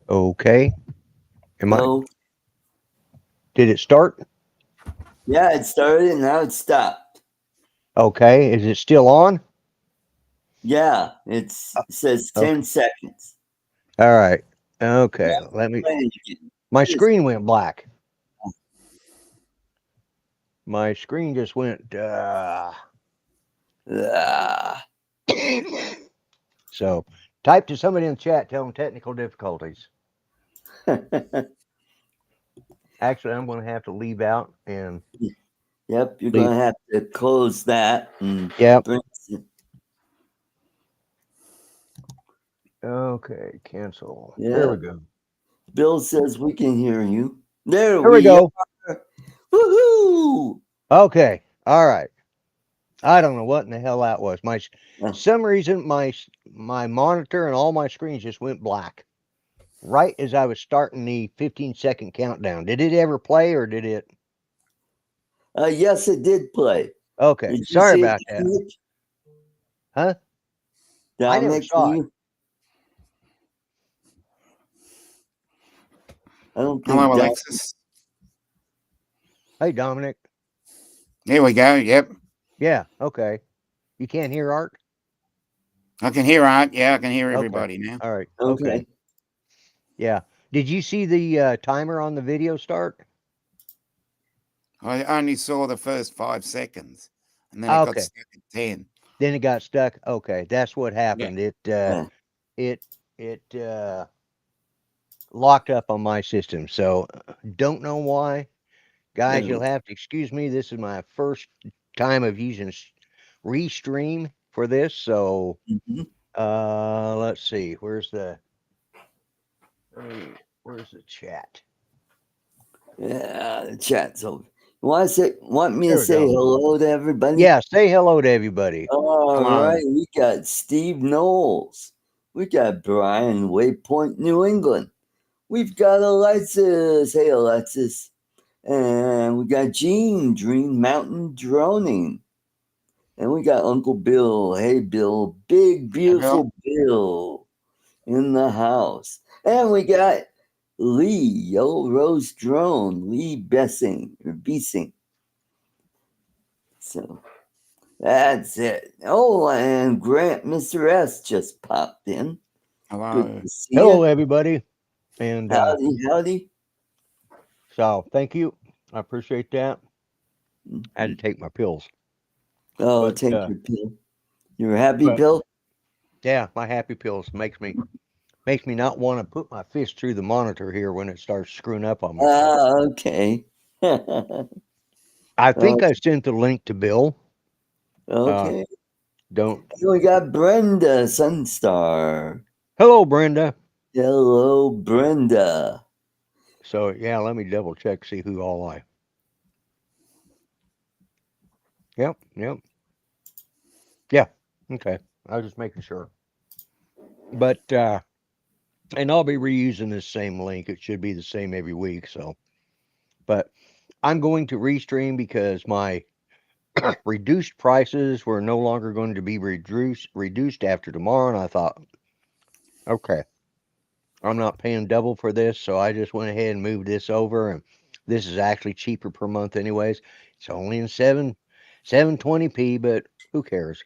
Okay. Am I? No. Did it start? Yeah, it started and now it stopped. Okay. Is it still on? Yeah, it says Okay. 10 seconds. All right. Yeah, Okay. Let me. playing again. My Just, screen went black. My screen just went. ah. So type to somebody in the chat. Tell them technical difficulties. Actually, I'm going to have to leave out and Yep, you're leave. going to have to close that and Yep. bring it. Okay. Cancel. There Yeah, we go. Bill says we can hear you. There There we we go. are. Woohoo! Okay. All right. I don't know what in the hell that was. Uh, Some reason my monitor and all my screens just went black right as I was starting the 15-second countdown. Did it ever play or did it? yes, it did play. Okay, Did you sorry see it, about that. Dominic? Huh? I never Dominic, saw it. I don't Hello, think Alexis. Hey, Dominic. Here we go. Yep. Yeah. Okay. You can't hear Art. I can hear Art. Yeah, I can hear Okay. everybody now. All right. Okay. Okay. Yeah. Did you see the timer on the video start? I only saw the first 5 seconds, and then it got Okay. stuck at 10. Then it got stuck. Okay, that's what Yeah. happened. Yeah. It locked up on my system. So don't know why. Guys, you'll have to excuse me. This is my first time of using Restream for this. So Mhm. let's see. Where's the chat? Yeah, the chat's over. Want me to There we say go. hello to everybody? Yeah, say hello to everybody. All Hello. right, we got Steve Knowles. We got Bryan, Waypoint, New England. We've got Alexis. Hey, Alexis. And we got Gene, Dream Mountain Droning. And we got Uncle Bill. Hey, Bill. Big, Hey, Bill. beautiful Bill in the house. And we got Lee, Yellow Rose Drone, Lee Bessing. So that's it. Oh, and Grant, Mr. S just popped in. Good Hello. to see Hello, you. everybody. And Howdy, howdy. so thank you. I appreciate that. I had to Mhm. take my pills. Oh, But take your pill. You're happy, but Bill? yeah, my happy pills makes me not want to put my fist through the monitor here when it starts screwing up on me. So Ah, okay. I think Oh, I sent the link to Bill. Uh okay. don't We got Brenda Sunstar. Hello, Brenda. Hello, Brenda. So yeah, let me double check, see who all I. Yep, yep. Yeah. Okay. I was just making sure. But and I'll be reusing this same link. It should be the same every week. So but I'm going to restream because my reduced prices were no longer going to be reduced after tomorrow. And I thought, okay, I'm not paying double for this, so I just went ahead and moved this over. And this is actually cheaper per month, anyways. It's only in 720p, but who cares?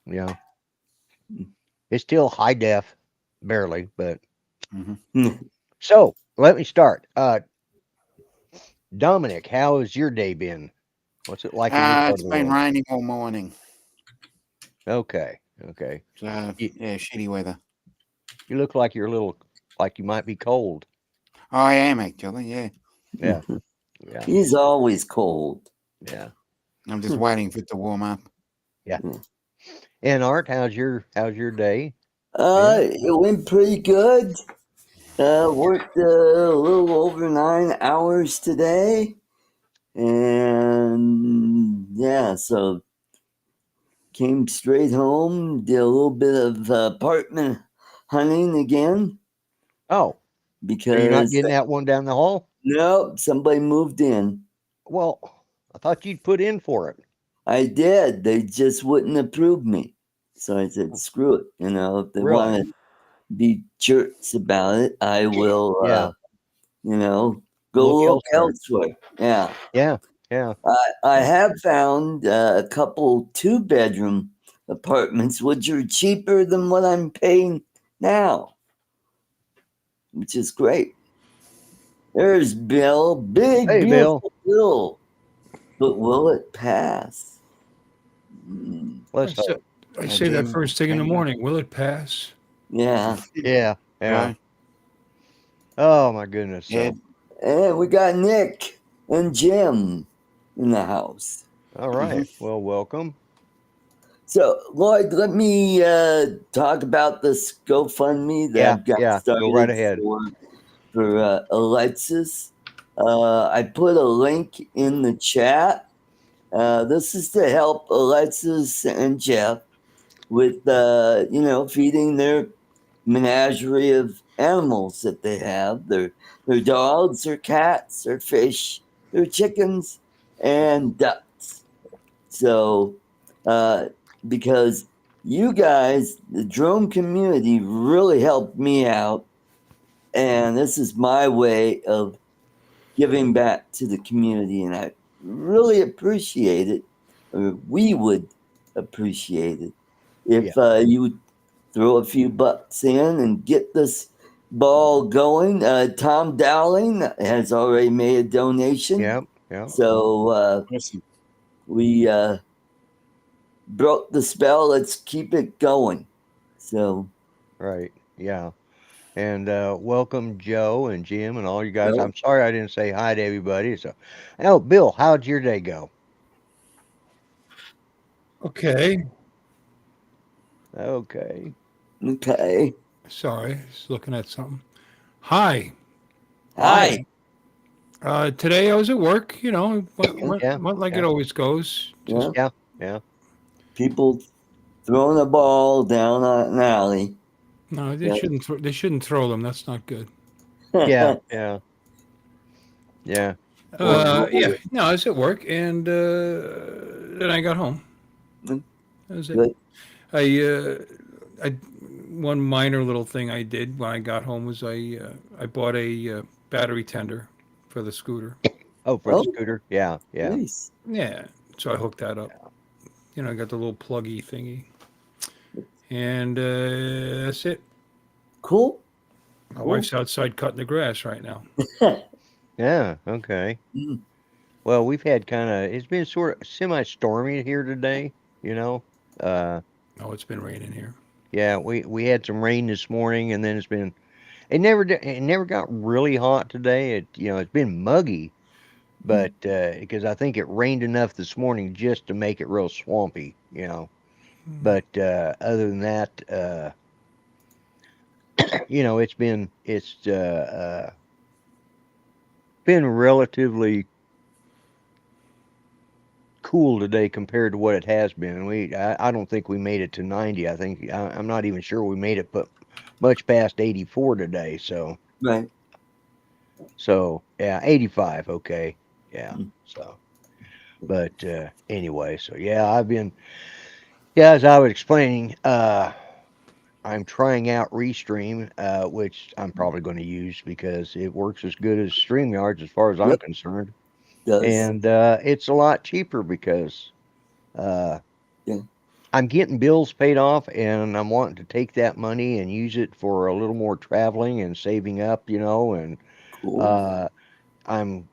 You know, it's still high def, barely. But Mm-hmm. so let me start. Dominic, how has your day been? What's it like in your part It's of the been world? raining all morning. Okay, okay. So, You, yeah, shitty weather. you look like you're a little like you might be cold. I am, actually, yeah. Yeah, yeah, He's always cold. yeah, I'm just waiting for it to warm up. yeah. And Art, how's your day been? It went pretty good. Worked a little over 9 hours today. And yeah, so came straight home, did a little bit of apartment hunting again Oh, are you not because getting that one down the hall? nope, somebody moved in. Well, I thought you'd put in for it. I did. They just wouldn't approve me. So I said, screw it. If they Really? want to be jerks about it, I will, Yeah. go Look look elsewhere. elsewhere. Yeah. Yeah. Yeah. I have found a couple 2-bedroom apartments which are cheaper than what I'm paying now, which is great. There's Bill, big, Hey, Bill. beautiful Bill. But will it pass? Mm, Let's hope. I say that first thing in the morning. Will it pass? yeah. Yeah. Yeah. Right. Oh my goodness. Yeah. So, And we got Nick and Jim in the house. all right. Well, welcome. So, Lloyd, let me talk about this GoFundMe that Yeah. I've got Yeah. Go right started ahead. for Alexis. I put a link in the chat. This is to help Alexis and Jeff with, feeding their menagerie of animals that they have. Their dogs, their cats, their fish, their chickens, and ducks. So, because you guys, the drone community, really helped me out, and this is my way of giving back to the community, and I really appreciate it, or we would appreciate it if you would throw a few bucks in and get this ball going. Tom Dowling has already made a donation. Yep. Yep. So Awesome. we broke the spell. Let's keep it going. So, Right. Yeah. And welcome, Joe and Jim and all you guys. Joe? I'm sorry I didn't say hi to everybody. So, oh, Bill, how'd your day go? Okay. Okay. Okay. Sorry, just looking at something. Hi. Hi. Today I was at work. Yeah. Went like Yeah. it always goes. Yeah. Yeah. Yeah. People throwing a ball down an alley. No, they Yeah. shouldn't. They shouldn't throw them. That's not good. Yeah. Yeah. Yeah. Yeah. No, I was at work, and then I got home. That was it. Good. I one minor little thing I did when I got home was I bought a battery tender for the scooter. Oh, for the Oh, scooter. Yeah. Yeah. nice. Yeah, so I hooked that up. I got the little pluggy thingy, and that's it. Cool. My wife's outside cutting the grass right now. Yeah. Okay. Mm. Well, we've had it's been sort of semi-stormy here today, you know. Uh, Oh, it's been raining here. yeah, we had some rain this morning, and then it never got really hot today. It's been muggy, but because I think it rained enough this morning just to make it real swampy. But other than that, it's been relatively cool today compared to what it has been. I don't think we made it to 90. I'm not even sure we made it, but much past 84 today. Right. So yeah, 85. Okay, yeah. Mm. So, but anyway, so yeah, as I was explaining, I'm trying out Restream, which I'm probably going to use because it works as good as StreamYards as far as I'm Yep. concerned, Does. and it's a lot cheaper because. Uh, Yeah. I'm getting bills paid off, and I'm wanting to take that money and use it for a little more traveling and saving up, and Cool. uh, I'm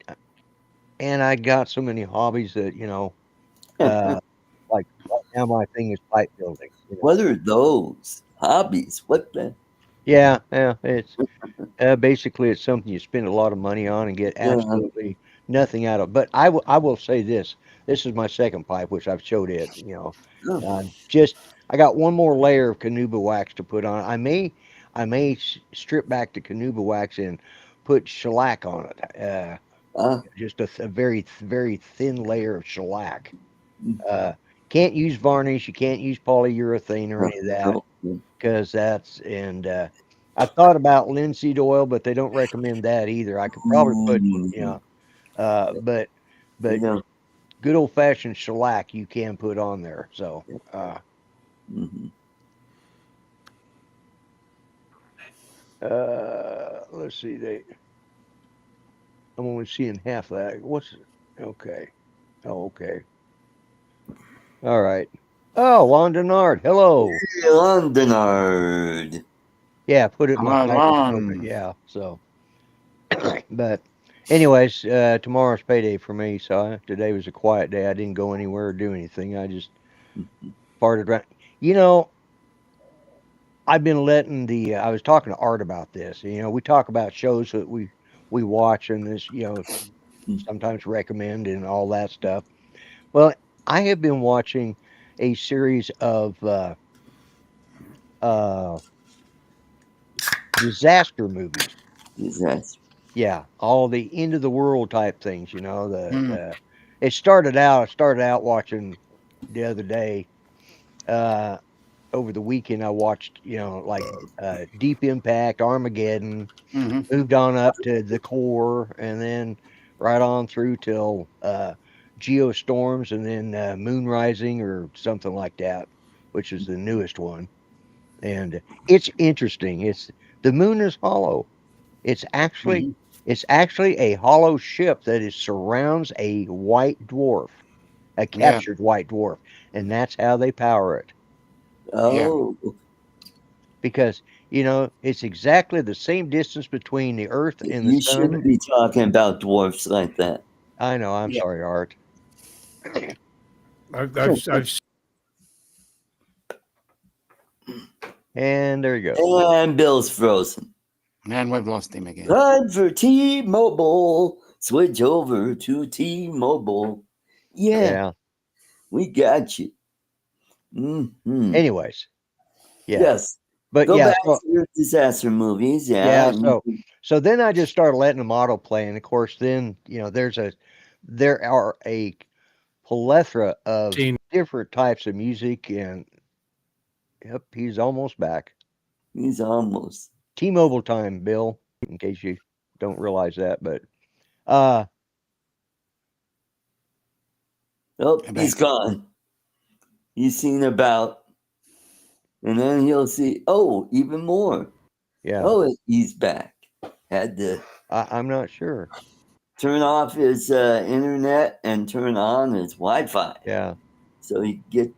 and I got so many hobbies that like right now my thing is pipe building. What are those hobbies? What the? Yeah, yeah, it's basically it's something you spend a lot of money on and get Yeah. absolutely nothing out of. But I will say this: this is my second pipe, which I've showed it. Oh, Just I got one more layer of Canuba wax to put on. I may strip back the Canuba wax and put shellac on it. ah, Just a very very thin layer of shellac. mm, Uh, can't use varnish. You can't use polyurethane or no, any of that no, no. because that's and I thought about linseed oil, but they don't recommend that either. I could probably put Mm, but you but know, good old fashioned shellac you can put on there. So mhm. Let's see. I'm only seeing half of that. Okay? Oh, okay. All right. Oh, Londonard. Hello. Londonard. Yeah, put it in my Hello, typing folder. Lon. Yeah. So, but anyways, tomorrow's payday for me. So today was a quiet day. I didn't go anywhere or do anything. I just farted around. You know, I've been letting I was talking to Art about this. You know, we talk about shows that we watch and this, sometimes recommend and all that stuff. Well, I have been watching a series of uh, disaster movies. Yes. Yeah, all the end of the world type things. You know, Mm. it started out. I started out watching the other day. Uh, Over the weekend, I watched, like Deep Impact, Armageddon, Hmm. moved on up to The Core, and then right on through till Geostorms, and then Moon Rising or something like that, which is the newest one. And it's interesting. The moon is hollow. It's actually Mhm. it's actually a hollow ship that surrounds a white dwarf, a Yeah, captured white dwarf, and that's how they power it. yeah. Oh, Because it's exactly the same distance between the Earth and the you sun. shouldn't be talking about dwarfs like that. I know. I'm Yeah. sorry, Art. I've And there you go. And Bill's frozen. And we've lost him again. Time for T-Mobile. Switch over to T-Mobile. Yeah, Yeah. we got you. Hmm. Anyways, yeah. Yes. But Go yeah, back to your disaster movies. yeah. Yeah. So then I just started letting them auto play, and of course, then there are a plethora of seen different types of music, and yep, he's almost back. He's almost. T-Mobile time, Bill. In case you don't realize that, but uh, Oh, I'm he's back. gone. He's seen about. And then he'll see, oh, even more. yeah, Oh, he's back. Had to I'm not sure. turn off his internet and turn on his Wi-Fi Yeah, so he get.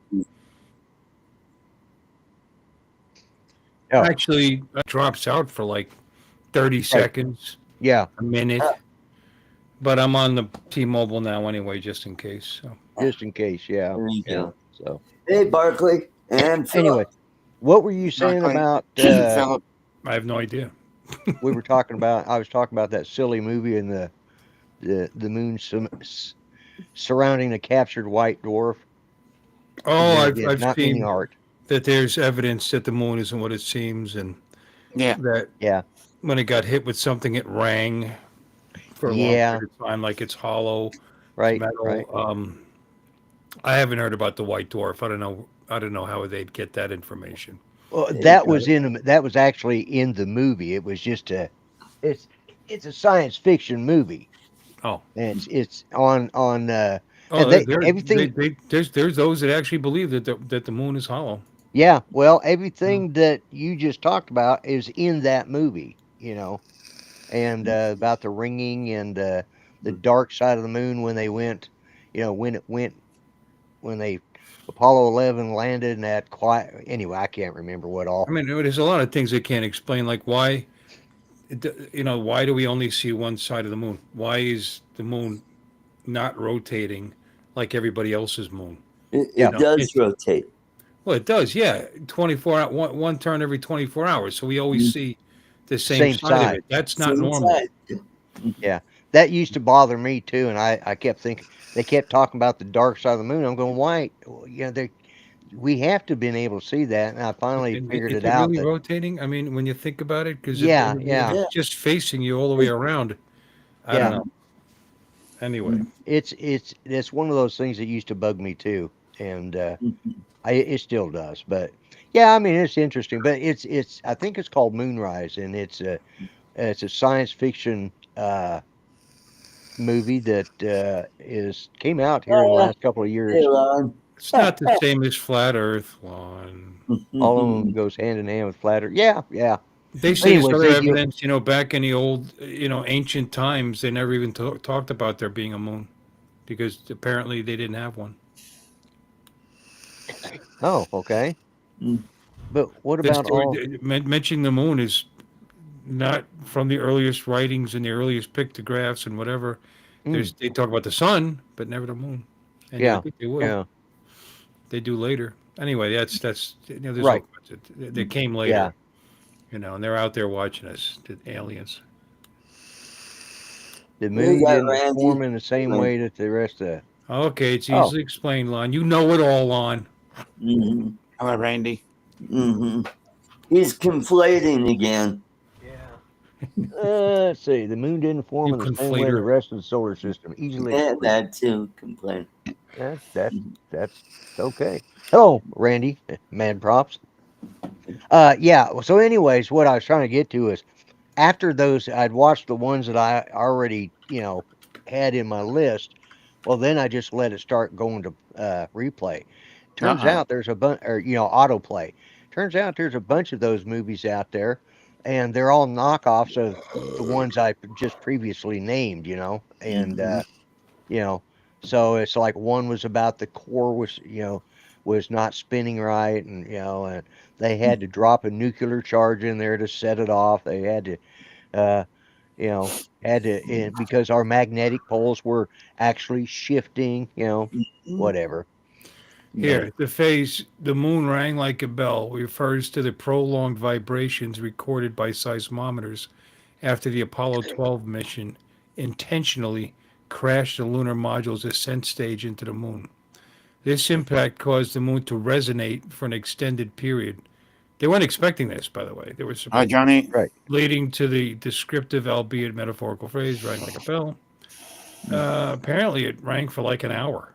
oh, actually drops out for like 30 right, seconds, yeah, a minute. But I'm on the T-Mobile now anyway, just in case. So just in case. Yeah, There you yeah. go. So Hey, Barkley and anyway, Philip. what were you saying Exactly. about? Philip. I have no idea. We were talking about. I was talking about that silly movie and the moon surrounding the captured white dwarf. Oh, Me I've again, I've not meaning seen Art. that there's evidence that the moon isn't what it seems, and Yeah. that Yeah, when it got hit with something, it rang for a long yeah, period of time, like it's hollow, it's right, right. metal. I haven't heard about the white dwarf. I don't know. I don't know how they'd get that information. Well, There you go. that was actually in the movie. It was just it's it's a science fiction movie. Oh, And it's on and oh, they everything. there's those that actually believe that the moon is hollow. Yeah, well, Mm. everything that you just talked about is in that movie. And about the ringing and the dark side of the moon when they went. When it went when they Apollo 11 landed in that quiet. Anyway, I can't remember what I all. mean, there's a lot of things they can't explain, like why, why do we only see one side of the moon? Why is the moon not rotating like everybody else's moon? It, Yeah, it does It's rotate. well, it does, yeah. 24 hour, one turn every 24 hours, so we always Mm, see the same same side of side. it. That's not Same normal. side. Yeah, that used to bother me too, and I kept thinking they kept talking about the dark side of the moon. I'm going, why? Well, we have to been able to see that, and I finally And figured is it it out really that rotating? I mean, when you think about it, because yeah, if yeah, Yeah. it's just facing you all the way around, I don't yeah. know. Anyway, Mm, It's one of those things that used to bug me too, and mm, it still does. But yeah, I mean it's interesting. But it's I think it's called Moonrise, and it's a science fiction movie that is came out here in the Ah, last couple of hey, years. Lon. it's not the same as flat Earth one. All of them goes hand in hand with flat Earth. Yeah, yeah. They say there's anyways, other they get evidence, back in the old, ancient times, they never even talked about there being a moon because apparently they didn't have one. oh, okay. Mm. But what The about story, all mentioning the moon is not from the earliest writings and the earliest pictographs and whatever. mm, They talk about the sun, but never the moon. And I yeah, think they will. yeah, They do later. Anyway, that's there's all right. kinds they came Yeah. later, and they're out there watching us, the aliens. The What you moon got, didn't Randy? form in the same way that the rest of Okay, it's Oh, easily explained, Lon. You know it all, Lon. Mm-hmm. Hello, Randy. Mm-hmm. He's conflating again. yeah. Let's see. The moon didn't form You in the same way the conflator. rest of the solar system. Easily And explained. that too, complain. That's okay. Hello, Randy. Mad props. Yeah. So, anyways, what I was trying to get to is after those, I'd watched the ones that I already, had in my list. Well, then I just let it start going to replay. Turns Uh-oh. out there's a bunch, or autoplay. Turns out there's a bunch of those movies out there, and they're all knockoffs of the ones I just previously named. And Mm-hmm. you know, so it's like one was about the core was not spinning right, and they had to drop a nuclear charge in there to set it off. They had to, uh, you know, because our magnetic poles were actually shifting, whatever. Yeah. Here, the phase, the moon rang like a bell, refers to the prolonged vibrations recorded by seismometers after the Apollo 12 mission intentionally crashed the lunar module's ascent stage into the moon. This impact caused the moon to resonate for an extended period. They weren't expecting this, by the way. They were Hi, surprised, Johnny. Right. leading to the descriptive, albeit metaphorical phrase, rang like a bell. Apparently, it rang for like an hour,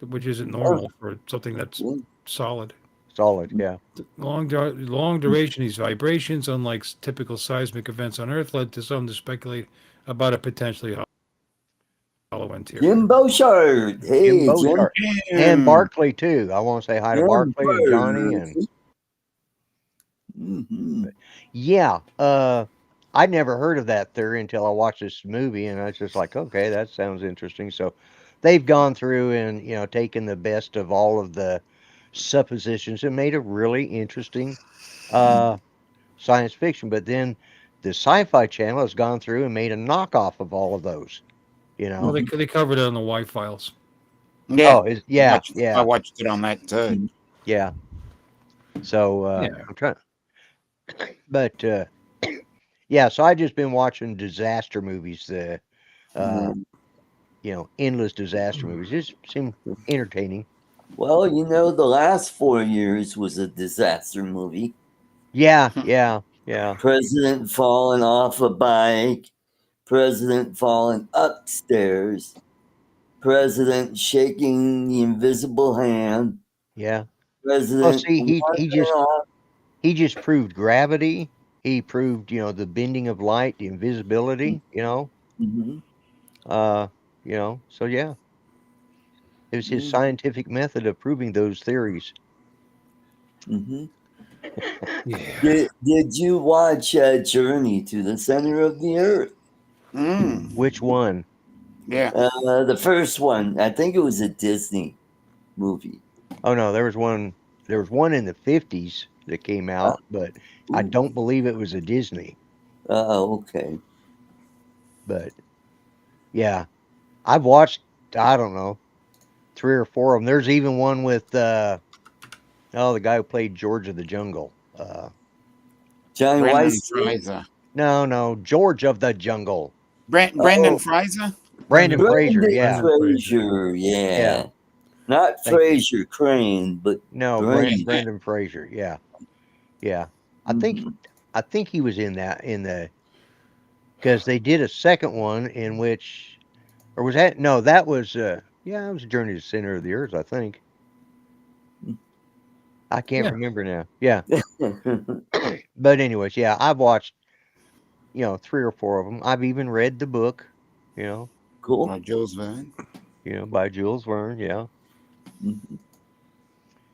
which isn't Oh, normal for something that's cool. solid. Solid. Yeah. Long duration, these vibrations, unlike typical seismic events on Earth, led to some to speculate about a potentially hollow interior. Jim Bouchard. Jim Hey, Jim. Bochart and Barkley too. I want to say hi to Jim Barkley and Johnny and Mm-hmm. yeah. I never heard of that theory until I watched this movie, and I was just like, okay, that sounds interesting. So they've gone through and taken the best of all of the suppositions and made a really interesting uh science fiction. But then the Sci-Fi Channel has gone through and made a knockoff of all of those. You Well, know? they covered it on the Y files. Yeah, Oh, yeah, I yeah, watched it on that too. yeah. So Yeah. I'm trying, but yeah. So I just been watching disaster movies. Uh, endless disaster movies. Just seem entertaining. Well, the last 4 years was a disaster movie. Yeah, yeah, yeah. President falling off a bike, president falling upstairs, president shaking the invisible hand, Yeah. Well, president see, wandering off. he just proved gravity. He proved, the bending of light, the invisibility, Mm-hmm. uh, so yeah, it was his scientific method of proving those theories. Mm-hmm. Yeah. Did you watch Journey to the Center of the Earth? Mm, Which one? yeah. The first one, I think it was a Disney movie. Oh no, there was one in the 50s that came out, but I Ooh. don't believe it was a Disney. Okay. But yeah, I've watched, I don't know, 3 or 4 of them. There's even one with the guy who played George of the Jungle. Johnny Brendan Weiss. Fraser. No, George of the Jungle. Brendan Fraser? Brandon Fraser, Brendan yeah. Fraser, Yeah. yeah. Not Thank you. Fraser Crane, but No, Brendan. Brendan Fraser, yeah. Yeah. Mhm. I think he was in the because they did a second one in which or was that no, that was yeah, it was Journey to the Center of the Earth, I think. I can't Yeah. remember now. Yeah. But anyways, yeah, I've watched, 3 or 4 of them. I've even read the book, you know, Cool. Or Jules Verne? by Jules Verne, yeah. Mhm.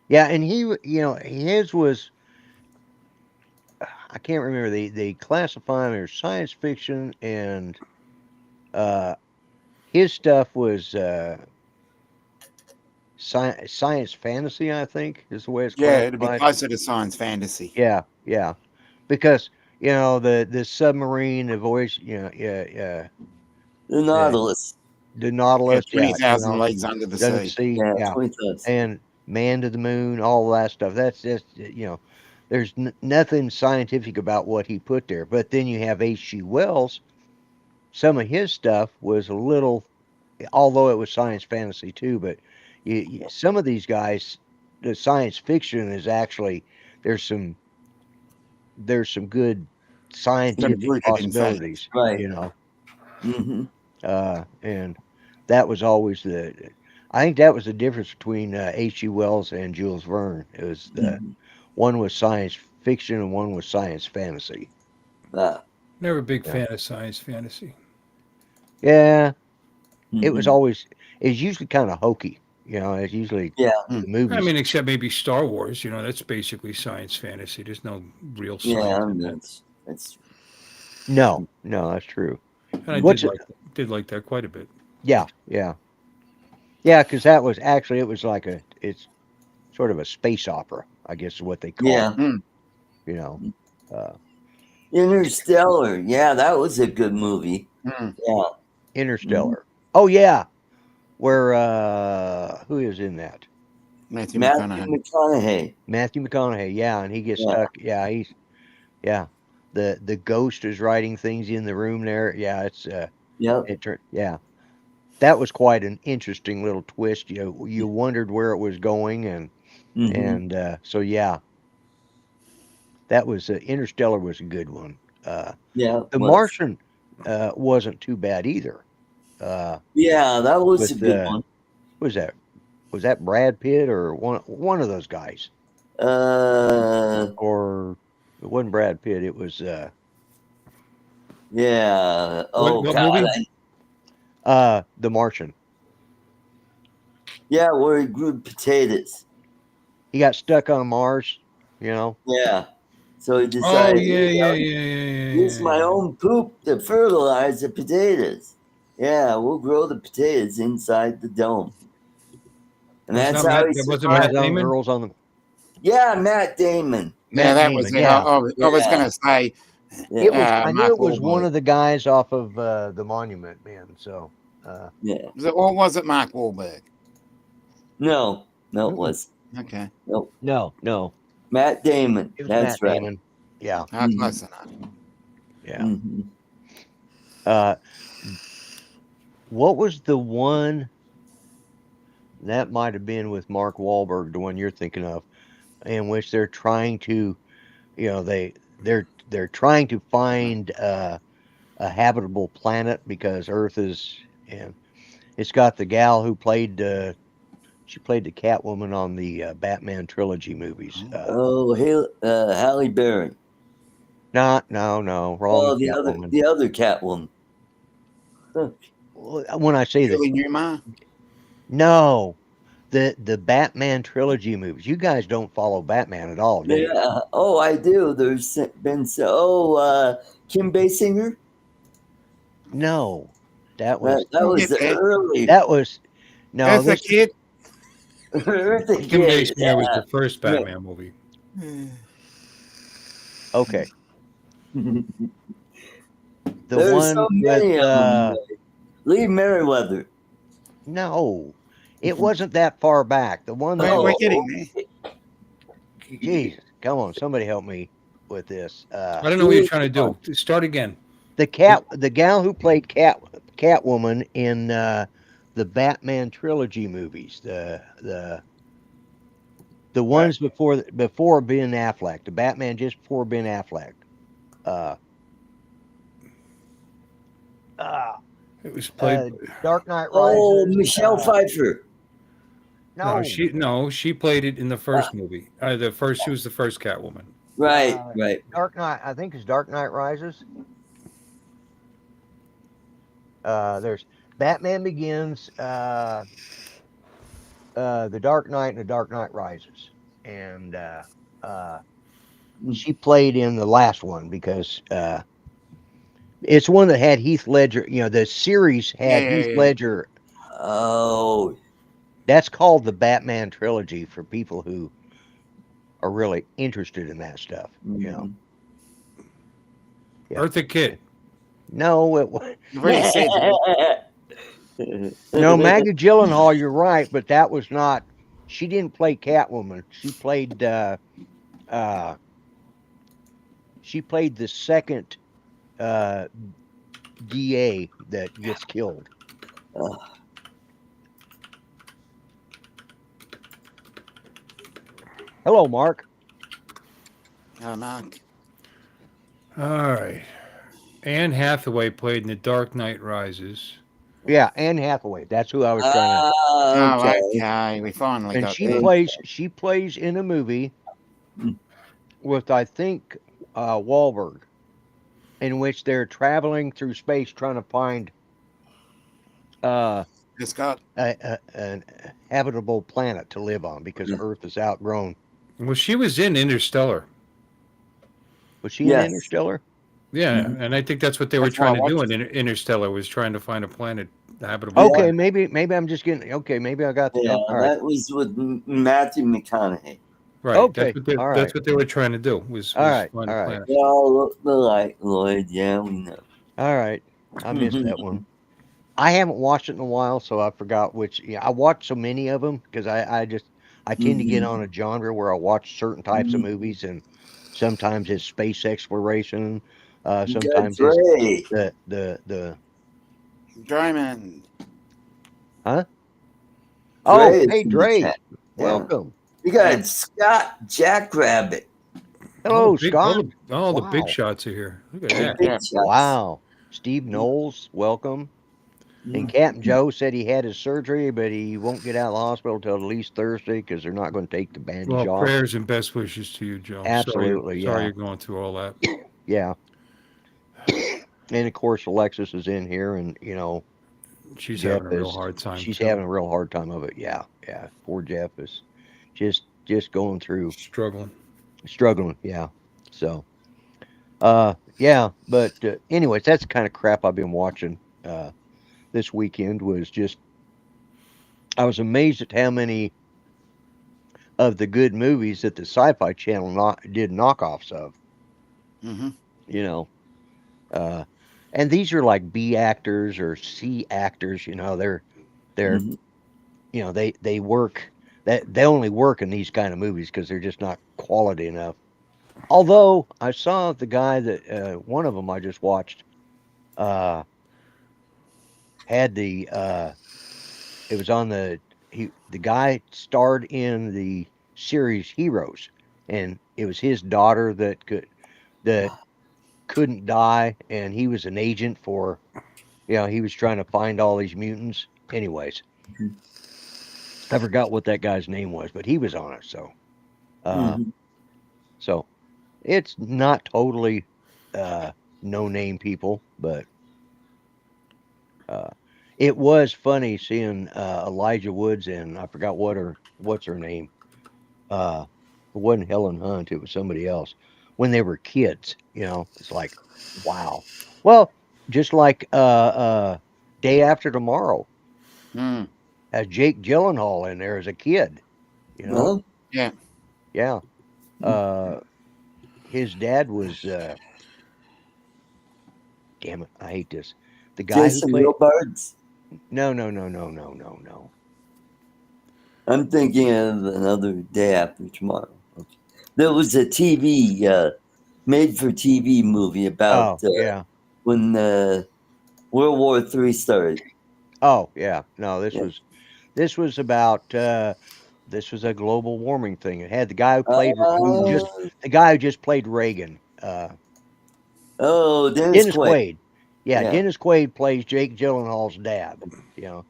Yeah, and his was I can't remember. They classify them as science fiction, and his stuff was science fantasy. I think is the way it's Yeah, it'd be classified. closer to science fantasy. Yeah, yeah, because the submarine, the voice, The the Nautilus. the Yeah, Nautilus, yeah, 20,000 leagues under the doesn't sea. see, Yeah, yeah, 20,000. and man to the moon, all that stuff. That's just there's nothing scientific about what he put there. But then you have H.G. Wells. Some of his stuff was a little, although it was science fantasy too. But some of these guys, the science fiction is actually there's some good Some scientific rooted in fact. possibilities, Right. Mm-hmm. and that was always I think that was the difference between H.G. Wells and Jules Verne. It was Mm-hmm. one was science fiction and one was science fantasy. Never a big Yeah, fan of science fantasy. yeah. It was Mm-hmm. always it's usually kind of hokey. It's usually Yeah. the I movies. mean, except maybe Star Wars. That's basically science fantasy. There's no real Yeah, science in that. that's No, no, that's true. And I What's it? did like that quite a bit. Yeah, yeah, yeah. Because that was actually it was like it's sort of a space opera, I guess is what they call yeah. it. Mm. You know, uh, Interstellar. Yeah, that was a good movie. Mm. Yeah. Mm-hmm. Interstellar. Oh yeah, where who is in that? Matthew Matthew McConaughey. McConaughey. Matthew McConaughey. Yeah, and he gets Yeah. stuck. Yeah. The ghost is writing things in the room there. Yeah, it's Yep. yeah. That was quite an interesting little twist. You wondered where it was going, Mm-hmm. and so yeah, that was Interstellar was a good one. Yeah, it The was. Martian wasn't too bad either. Yeah, that was a With good one. what was that? Was that Brad Pitt or one of those guys? Uh, Or it wasn't Brad Pitt. It was yeah. What Oh what God. movie? The Martian. Yeah, where he grew potatoes. He got stuck on Mars. You know. Yeah. So he Oh decided, yeah, yeah, I'll yeah, yeah, use my yeah. own poop to fertilize the potatoes. Yeah, we'll grow the potatoes inside the dome. And That's that's not how Matt. he That wasn't Guys Matt survived. on Damon. girls on the Yeah, Matt Damon. Yeah, Matt that was Damon. it. Yeah, I was Yeah. going to say it was. I knew Mark it was one Wahlberg. of the guys off of the Monument Men. So, Yeah. Or was it Mark Wahlberg? No, it mm-mm. was. Okay. Nope. No, Matt Damon. it was That's Matt right. Damon. Yeah, Close enough. yeah. Mm-hmm. Uh, what was the one that might have been with Mark Wahlberg, the one you're thinking of, in which they're trying to, they're trying to find a habitable planet because Earth is, and it's got the gal who played she played the Catwoman on the Batman trilogy movies. Oh, Halle Berry. No, wrong Oh, Catwoman. the other Catwoman. When I say that, Julie Newmar? no, the Batman trilogy movies. You guys don't follow Batman at all, do you? Yeah. Oh, I do. There's been Kim Basinger. No, that was That We'll was get the there. early that was no. Eartha This Kitt. Eartha Kim Kitt. Basinger was the first Yeah. Batman movie. okay. The There's so one with many of them. Lee Merriweather. no, it wasn't that far back. The one that We're was getting there. Jesus. Come on, somebody help me with this. I don't know what you're trying to do. Start again. The gal who played Catwoman in the Batman trilogy movies, the ones before Ben Affleck, the Batman just before Ben Affleck. Uh, uh, It was played. Dark Knight Oh, Rises. Michelle Pfeiffer. No, She played it in the first movie. She was the first Catwoman. Right, right. Dark Knight. I think it's Dark Knight Rises. There's Batman Begins, The Dark Knight, and The Dark Knight Rises, and She played in the last one because it's one that had Heath Ledger. You know, the series had Yeah, Heath yeah, yeah. Ledger. Oh, That's called the Batman trilogy for people who are really interested in that stuff. You know, mhm. yeah. Eartha Kitt. No, it was You've already said no Maggie Gyllenhaal. You're right, but that was not. She didn't play Catwoman. Uh, she played the second uh, DA that gets killed. Hello, Mark. Oh, Mark. All right. Anne Hathaway played in The Dark Knight Rises. Yeah, Anne Hathaway. That's who I was trying to. Oh, Okay. okay. We finally And got she there. plays in a movie with I think Wahlberg, in which they're traveling through space trying to find uh, Just got. an habitable planet to live on because Earth is outgrown. Well, she was in Interstellar. Was she in Yes. Interstellar? Yeah, Mhm. and I think that's what they were That's why I trying to do watched in it. Interstellar was trying to find a planet habitable Yeah. Okay, planet. maybe I'm just getting okay. Maybe I got Yeah, all right. that was with Matthew McConaughey. Right. Okay, all That's right, what they were trying to do all was right, find a all right, planet. They all look alike, Lloyd. Yeah, we know. all right. I missed that one. I haven't watched it in a while, so I forgot which. Yeah, I watched so many of them because I tend to get on a genre where I watch certain types of movies, and sometimes it's space exploration, Good sometimes it's Dre. the Draymond. huh? Dre Oh, is hey in the Dre, chat. Yeah. welcome. You Yeah. got Scott Jackrabbit. All Hello, the big Scott. all the big Wow, shots are here. Look at The Yeah, that. big yeah. shots. wow. Steve Knowles, welcome. And Mhm. Captain Joe said he had his surgery, but he won't get out of the hospital till at least Thursday because they're not going to take the bandage Well, off. prayers and best wishes to you, Joe. Absolutely, Sorry yeah, you're going through all that. yeah. And of course, Alexis is in here, and She's Jeff having a real is hard time she's too. having a real hard time of it. Yeah, yeah. Poor Jeff is just going through Struggling. struggling. Yeah. So, yeah. But anyways, that's the kind of crap I've been watching. This weekend was just I was amazed at how many of the good movies that the Sci-Fi Channel did knockoffs of. Mm-hmm. You know, uh, and these are like B actors or C actors. They're Mhm. they work that they only work in these kind of movies because they're just not quality enough. Although I saw the guy that one of them I just watched uh, had it was on the guy starred in the series Heroes, and it was his daughter that couldn't die, and he was an agent for he was trying to find all these mutants. Anyways, I forgot what that guy's name was, but he was on it. Uh, Mhm. so it's not totally uh, no name people, but uh, it was funny seeing Elijah Woods and I forgot what's her name. It wasn't Helen Hunt; it was somebody else. When they were kids, it's like, wow. Well, just like Day After Tomorrow Mm. has Jake Gyllenhaal in there as a kid. You know, Well, Yeah. yeah. Uh, his dad was damn it, I hate this. The guy who Jason played Robards. no. I'm thinking of another day after tomorrow. Okay. There was a TV, made for TV movie about Oh, yeah. when World War III started. Oh, yeah. No, Yeah. this was about this was a global warming thing. It had the guy Uh, the guy who just played Reagan, oh, Dennis Dennis Quaid. Quaid. Yeah, Yeah. Dennis Quaid plays Jake Gyllenhaal's dad. You know,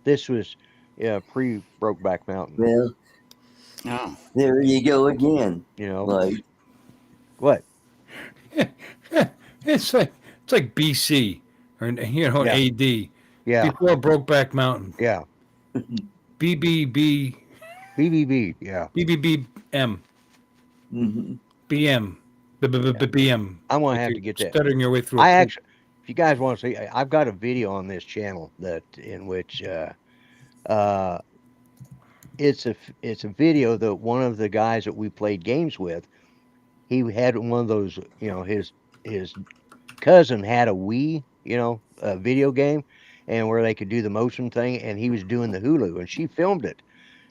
this was pre Brokeback Mountain. Well, Oh. there you go again. You know Like, what? It's like BC or Yeah, AD yeah, before Brokeback Mountain. yeah. BBB BBB. Yeah, BBBM. mhm. BM. BM. I'm gonna Like have you're to get that. stuttering your way through a I poop. actually, if you guys want to see, I've got a video on this channel that in which uh, it's a video that one of the guys that we played games with, he had one of those, his cousin had a Wii, a video game, and where they could do the motion thing, and he was doing the Hulu, and she filmed it,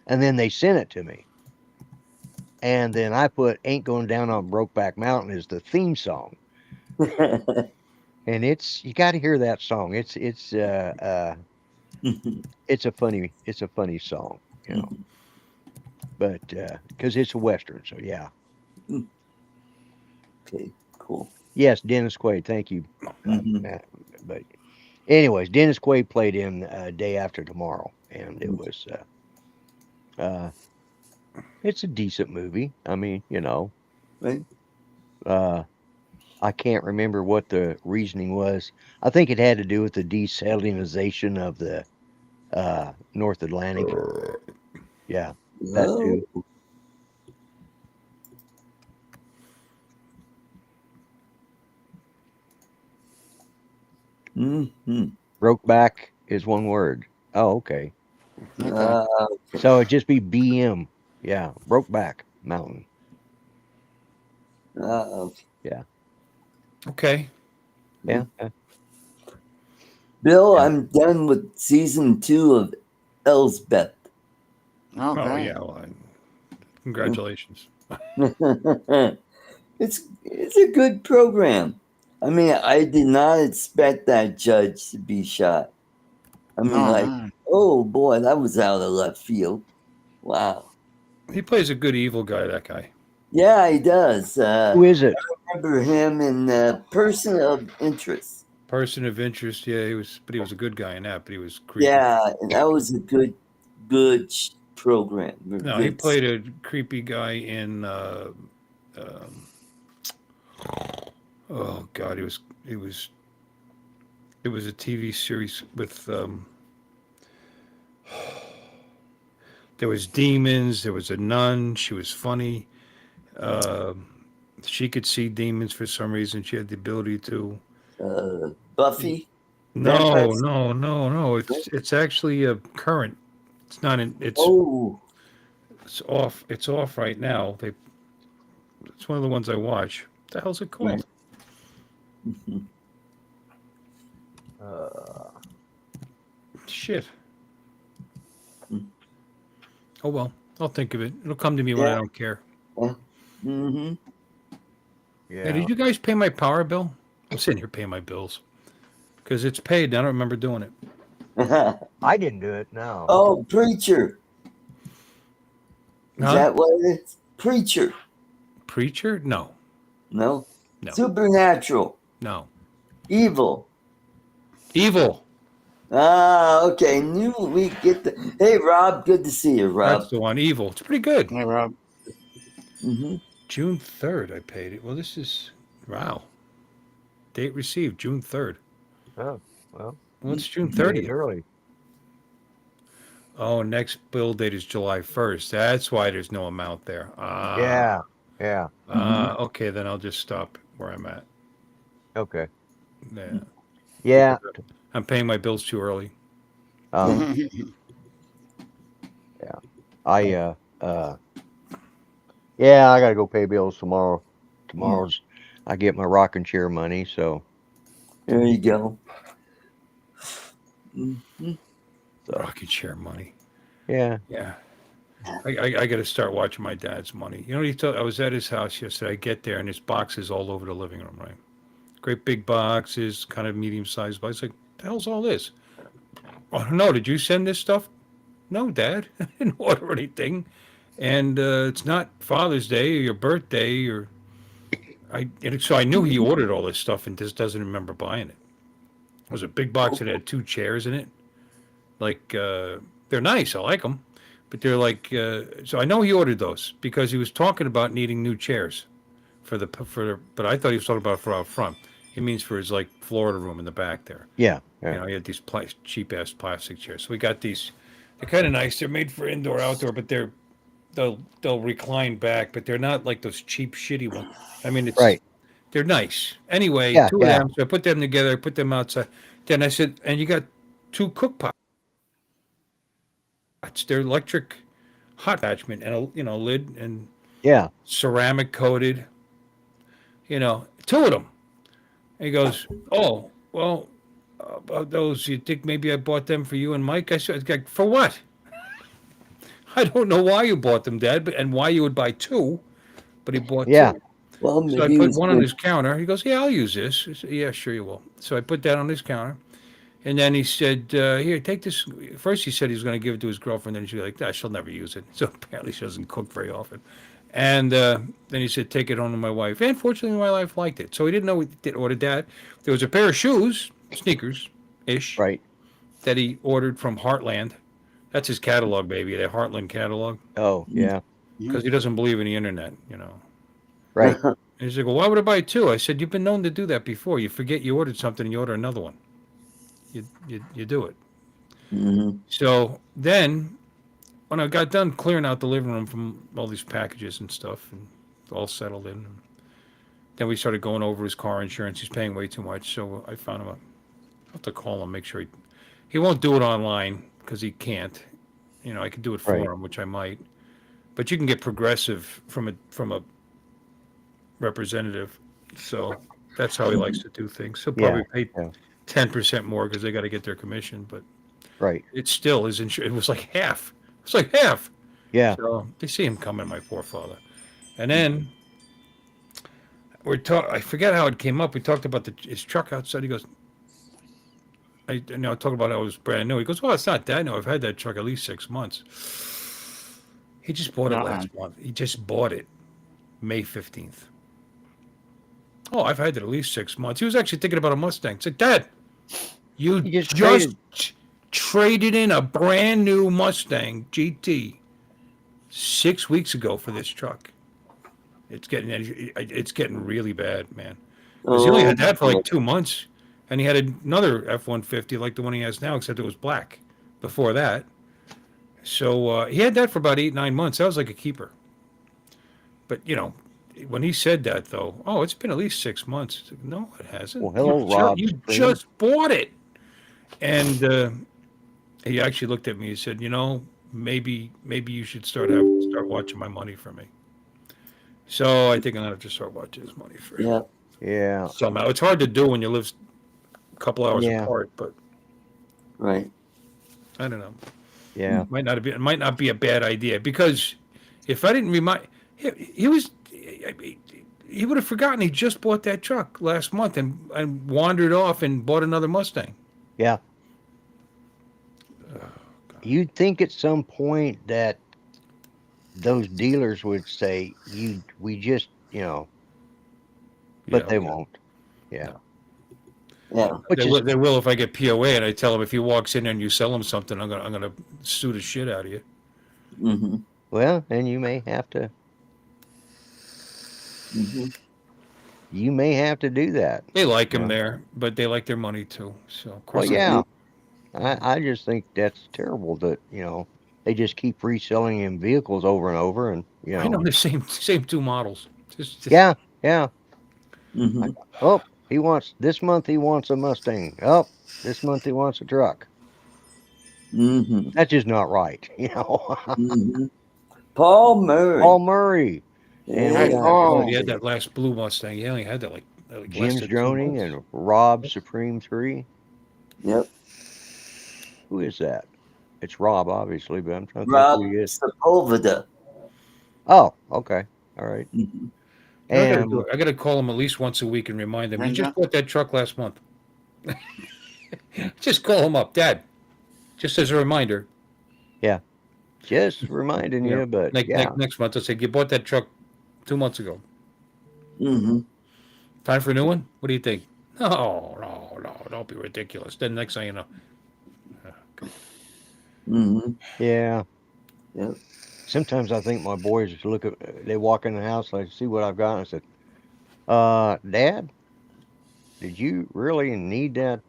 and then they sent it to me, and then I put "Ain't Going Down on Brokeback Mountain" as the theme song, and you got to hear that song. It's a funny song, but because it's a western, so yeah. Okay, cool. Yes, Dennis Quaid. Thank you, Mhm. Matt. But anyways, Dennis Quaid played in Day After Tomorrow, and it was it's a decent movie. I mean, Right? uh, I can't remember what the reasoning was. I think it had to do with the desalinization of the North Atlantic. Yeah, that Oh. too. Mm-hmm. Brokeback is one word. Oh, okay. Okay. So it'd just be BM. Yeah, Brokeback Mountain. Okay. Yeah, Okay. yeah. Bill, Yeah. I'm done with season 2 of Elsbeth. Oh Okay. yeah. Well, congratulations. It's a good program. I mean, I did not expect that judge to be shot. I mean, No, like, no. oh boy, that was out of left field. Wow. He plays a good evil guy. That guy. Yeah, he does. Who is it? Remember him in Person of Interest. Person of interest. Yeah, he was, but he was a good guy in that. But he was creepy. Yeah, and that was a good program. No, he played a creepy guy in. Oh God, it was a TV series with. There was demons. There was a nun. She was funny. Uh, she could see demons for some reason. She had the ability to. Buffy. Vampire No, no, no, no. It's actually a current. It's not in. Oh, It's off. It's off right now. It's one of the ones I watch. What the hell's it called? Mhm. Shit. Mm. Oh well. I'll think of it. It'll come to me when I Yeah. don't care. Mm-hmm. Hey, Yeah. did you guys pay my power bill? I'm sitting here paying my bills because it's paid. I don't remember doing it. I didn't do it. No. Oh, Preacher. Is Huh? that what it is? Preacher. Preacher? No, No. No. Supernatural. no. Evil. Evil. Okay. Knew we get the. Hey, Rob. Good to see you, Rob. That's the one. Evil. It's pretty good. Hey, Rob. Mm-hmm. June 3rd, I paid it. Well, this is wow. Date received June 3rd. Oh, well, Well, it's June paid 30th. early. Oh, next bill date is July 1st. That's why there's no amount there. Yeah. Yeah. Okay, then I'll just stop where I'm at. Okay. Yeah. Yeah. I'm paying my bills too early. I yeah, I gotta go pay bills tomorrow. Tomorrow's I get my rocking chair money, so There you go. Mm-hmm. Rocking chair money. yeah. Yeah. I got to start watching my dad's money. You know, I was at his house yesterday. I get there and there's boxes all over the living room, right? Great big boxes, kind of medium sized. But I was like, the hell's all this? Oh, no, did you send this stuff? No, Dad. I didn't order anything. And it's not Father's Day or your birthday or so I knew he ordered all this stuff and just doesn't remember buying it. It was a big box that had 2 chairs in it. Like they're nice, I like them, but they're like so I know he ordered those because he was talking about needing new chairs but I thought he was talking about for out front. He means for his like Florida room in the back there. Yeah. You know, he had these cheap ass plastic chairs. So we got these. They're kind of nice. They're made for indoor, outdoor, but they're they'll recline back, but they're not like those cheap, shitty ones. I mean, Right. they're nice. Anyway, Yeah. two of Yeah. them. So I put them together. I put them outside. Then I said, and you got two cook pots. They're electric hot attachment and a lid and Yeah. ceramic coated. Two of them. And he goes, "Oh, well, about those, you think maybe I bought them for you and Mike?" I said, like, "For what?" I don't know why you bought them, Dad, and why you would buy two, but he bought Yeah. two. Well, So I maybe it put was one on good. his counter. He goes, "Yeah, I'll use this." I said, "Yeah, sure you will." So I put that on his counter. And then he said, "Here, take this." First, he said he was going to give it to his girlfriend. Then she's like, she'll never use it. So apparently, she doesn't cook very often. And then he said, "Take it home to my wife." And fortunately, my wife liked it. So he didn't know he did order that. There was a pair of shoes, sneakers ish, Right. that he ordered from Heartland. That's his catalog, baby, the Heartland catalog, Oh, yeah. because he doesn't believe in the internet. Right. And he's like, "Well, why would I buy two?" I said, "You've been known to do that before. You forget you ordered something and you order another one. You do it." Mm-hmm. So then, when I got done clearing out the living room from all these packages and stuff, and all settled in, then we started going over his car insurance. He's paying way too much, so I found him. I'll have to call him, make sure he won't do it online because he can't. I could do it for Right. him, which I might. But you can get Progressive from a representative, so that's how he likes to do things. He'll Yeah. probably pay Yeah. 10% more because they got to get their commission, but Right. it still is insurance. It was like half. It's like half. Yeah. So they see him coming, my poor father. And then I forget how it came up. We talked about his truck outside. He goes, talk about how it was brand new. He goes, "Well, it's not that new. I've had that truck at least 6 months." He just bought it Uh-uh. last month. He just bought it May 15th. Oh, I've had it at least 6 months. He was actually thinking about a Mustang. I said, "Dad, you You just just traded in a brand new Mustang GT 6 weeks ago for this truck." It's getting really bad, man. Because he only had that for like 2 months, and he had another F-150 like the one he has now, except it was black before that. So he had that for about 8-9 months. That was like a keeper. But when he said that, though, "Oh, it's been at least 6 months." It's like, no, it hasn't. Well, hello, Rob You Supreme. just bought it. And he actually looked at me and said, maybe you should start watching my money for me. So I think I'm gonna have to start watching his money for him. Yeah. Yeah. Somehow it's hard to do when you live a couple hours Yeah. apart, but Right. I don't know. Yeah. It might not be a bad idea, because if I didn't remind he would have forgotten he just bought that truck last month and wandered off and bought another Mustang. Yeah. You'd think at some point that those dealers would say, we just, but Yeah, they okay. won't. Yeah. No. Yeah. Which is, They will if I get POA and I tell him if he walks in there and you sell him something, I'm gonna sue the shit out of you. Mm-hmm. well, and you may have to do that. They like him Yeah. there, but they like their money too. So of Well, course, yeah. I just think that's terrible that, they just keep reselling him vehicles over and over, and, I know the same two models. Just yeah. Yeah. Mm-hmm. Oh, this month he wants a Mustang. Oh, this month he wants a truck. Mm-hmm. That's just not right, Mm-hmm. Paul Murray. Paul Murray and we Yeah. got he had that last blue Mustang. He only had that like Jim's less than 2 Droning months. and Rob Supreme 3. Yep. Who is that? It's Rob, obviously, but I'm trying to Rob think who he is. Sepulveda. Oh, okay. All right. Mm-hmm. And I gotta call him at least once a week and remind him. You Brenda? just bought that truck last month. Just call him up, Dad. Just as a reminder. just reminding you, but Next month, I'll say, "You bought that truck 2 months ago. Mm-hmm. Time for a new one? What do you think?" No, don't be ridiculous. Then next thing you know, Mm-hmm. yeah. Yep. Sometimes I think my boys they walk in the house, and I see what I've got, and I said, Dad, did you really need that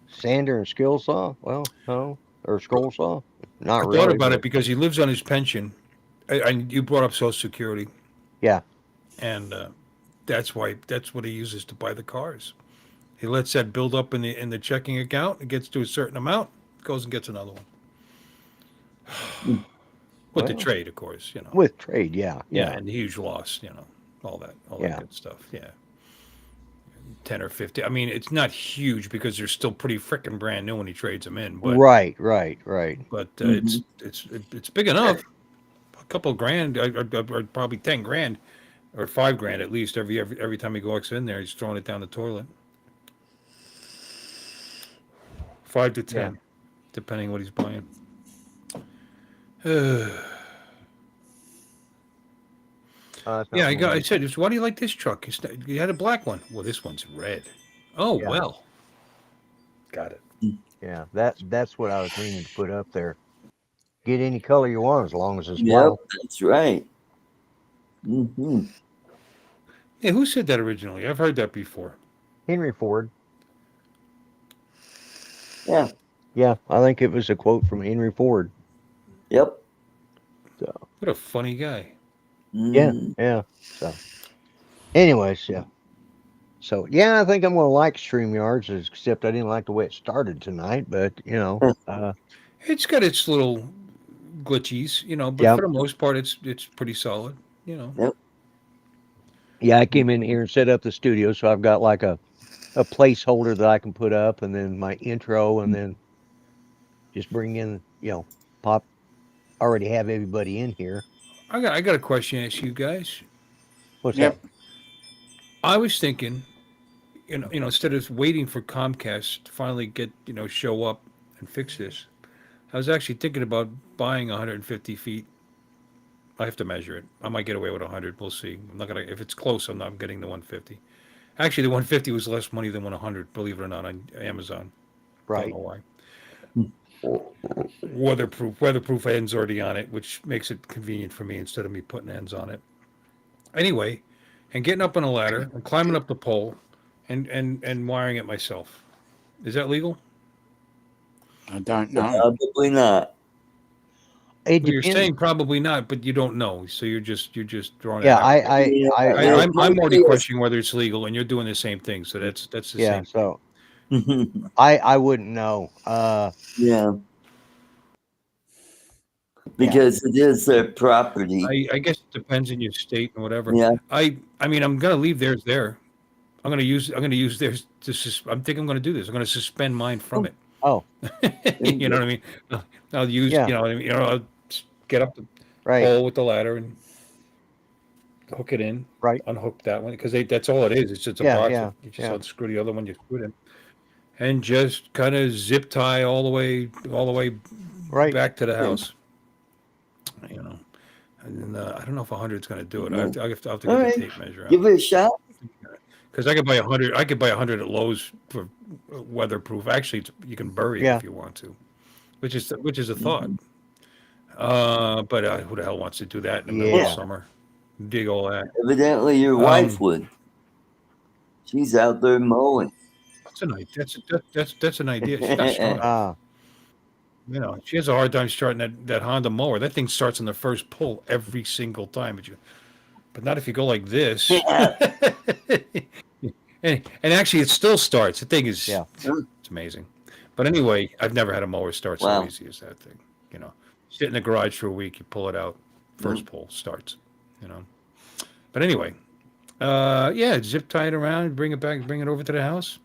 sander and skill saw? Well, no. Or scroll saw? Not I really. thought about but- it because he lives on his pension, And you brought up Social Security, Yeah. and that's what he uses to buy the cars. He lets that build up in the checking account. It gets to a certain amount, goes and gets another one. With the Well, trade, of course, with trade, yeah, Yeah, yeah, and the huge loss, all that yeah. good stuff. Yeah, 10 or 50. I mean, it's not huge because they're still pretty freaking brand new when he trades them in, but Right, right, right. Mm-hmm. it's big enough. A couple of grand, or probably 10 grand, or 5 grand at least every time he walks in there, he's throwing it down the toilet. 5 to Yeah. 10, depending what he's buying. Yeah, It's not one of I those. said, why do you like this truck? You had a black one. Well, this one's red. Oh Yeah, well, got it. yeah. That's what I was meaning to put up there. Get any color you want as long as it's Yep, model. that's right. Mm-hmm. Yeah, who said that originally? I've heard that before. Henry Ford. Yeah. Yeah, I think it was a quote from Henry Ford. Yep. So What a funny guy. yeah, Mm. yeah. So anyways, yeah. So yeah, I think I'm gonna like StreamYards, except I didn't like the way it started tonight. But It's got its little glitchies, but yeah, for the most part, it's pretty solid. You know. Yep. yeah. I came in here and set up the studio, so I've got like a placeholder that I can put up, and then my intro, and then just bring in, pop. Already have everybody in here. I got a question to ask you guys. What's that? Yep. I was thinking, instead of waiting for Comcast to finally get show up and fix this, I was actually thinking about buying 150 feet. I have to measure it. I might get away with 100. We'll see. I'm not gonna. If it's close, I'm not getting the 150. Actually, the 150 was less money than 100. Believe it or not, on Amazon. Don't Right. know why. Weatherproof ends already on it, which makes it convenient for me instead of me putting ends on it. Anyway, and getting up on a ladder and climbing up the pole, and wiring it myself. Is that legal? I don't know. Probably not. It Well, you're depends. saying probably not, but you don't know, so you're just throwing it Yeah, out. Yeah, I I'm already yes. questioning whether it's legal, and you're doing the same thing. So that's the yeah. same thing. So I wouldn't know. Yeah, Yeah, because it is their property. I guess it depends on your state and whatever. Yeah. I mean, I'm gonna leave theirs there. I'm gonna use theirs I'm thinking I'm gonna do this. I'm gonna suspend mine from it. oh You know what I mean? I'll use, yeah, you know what I mean? I'll get up the right, pole with the ladder and hook it in, right. unhook that one because that's all it is. It's just a Yeah, box. yeah, You just yeah, unscrew the other one, you screw it in, and just kind of zip tie all the way right. back to the house. You know, and I don't know if 100 is going to do it. I'll have to All get the right, tape measure give out it a shot. because I could buy 100. I could buy 100 at Lowe's for weatherproof. Actually, you can bury it Yeah, if you want to, which is a thought. Mhm. But who the hell wants to do that in the middle of yeah, summer? Dig all that. Evidently, your wife Um, would. She's out there mowing. that's an idea. She's not strong enough. ah, She has a hard time starting that Honda mower. That thing starts on the first pull every single time. But not if you go like this. And actually, it still starts. The thing is, yeah, it's amazing. But anyway, I've never had a mower start so Wow. easy as that thing. Sit in the garage for a week, you pull it out, first pull starts. But anyway, yeah, zip tie it around, bring it back, bring it over to the house.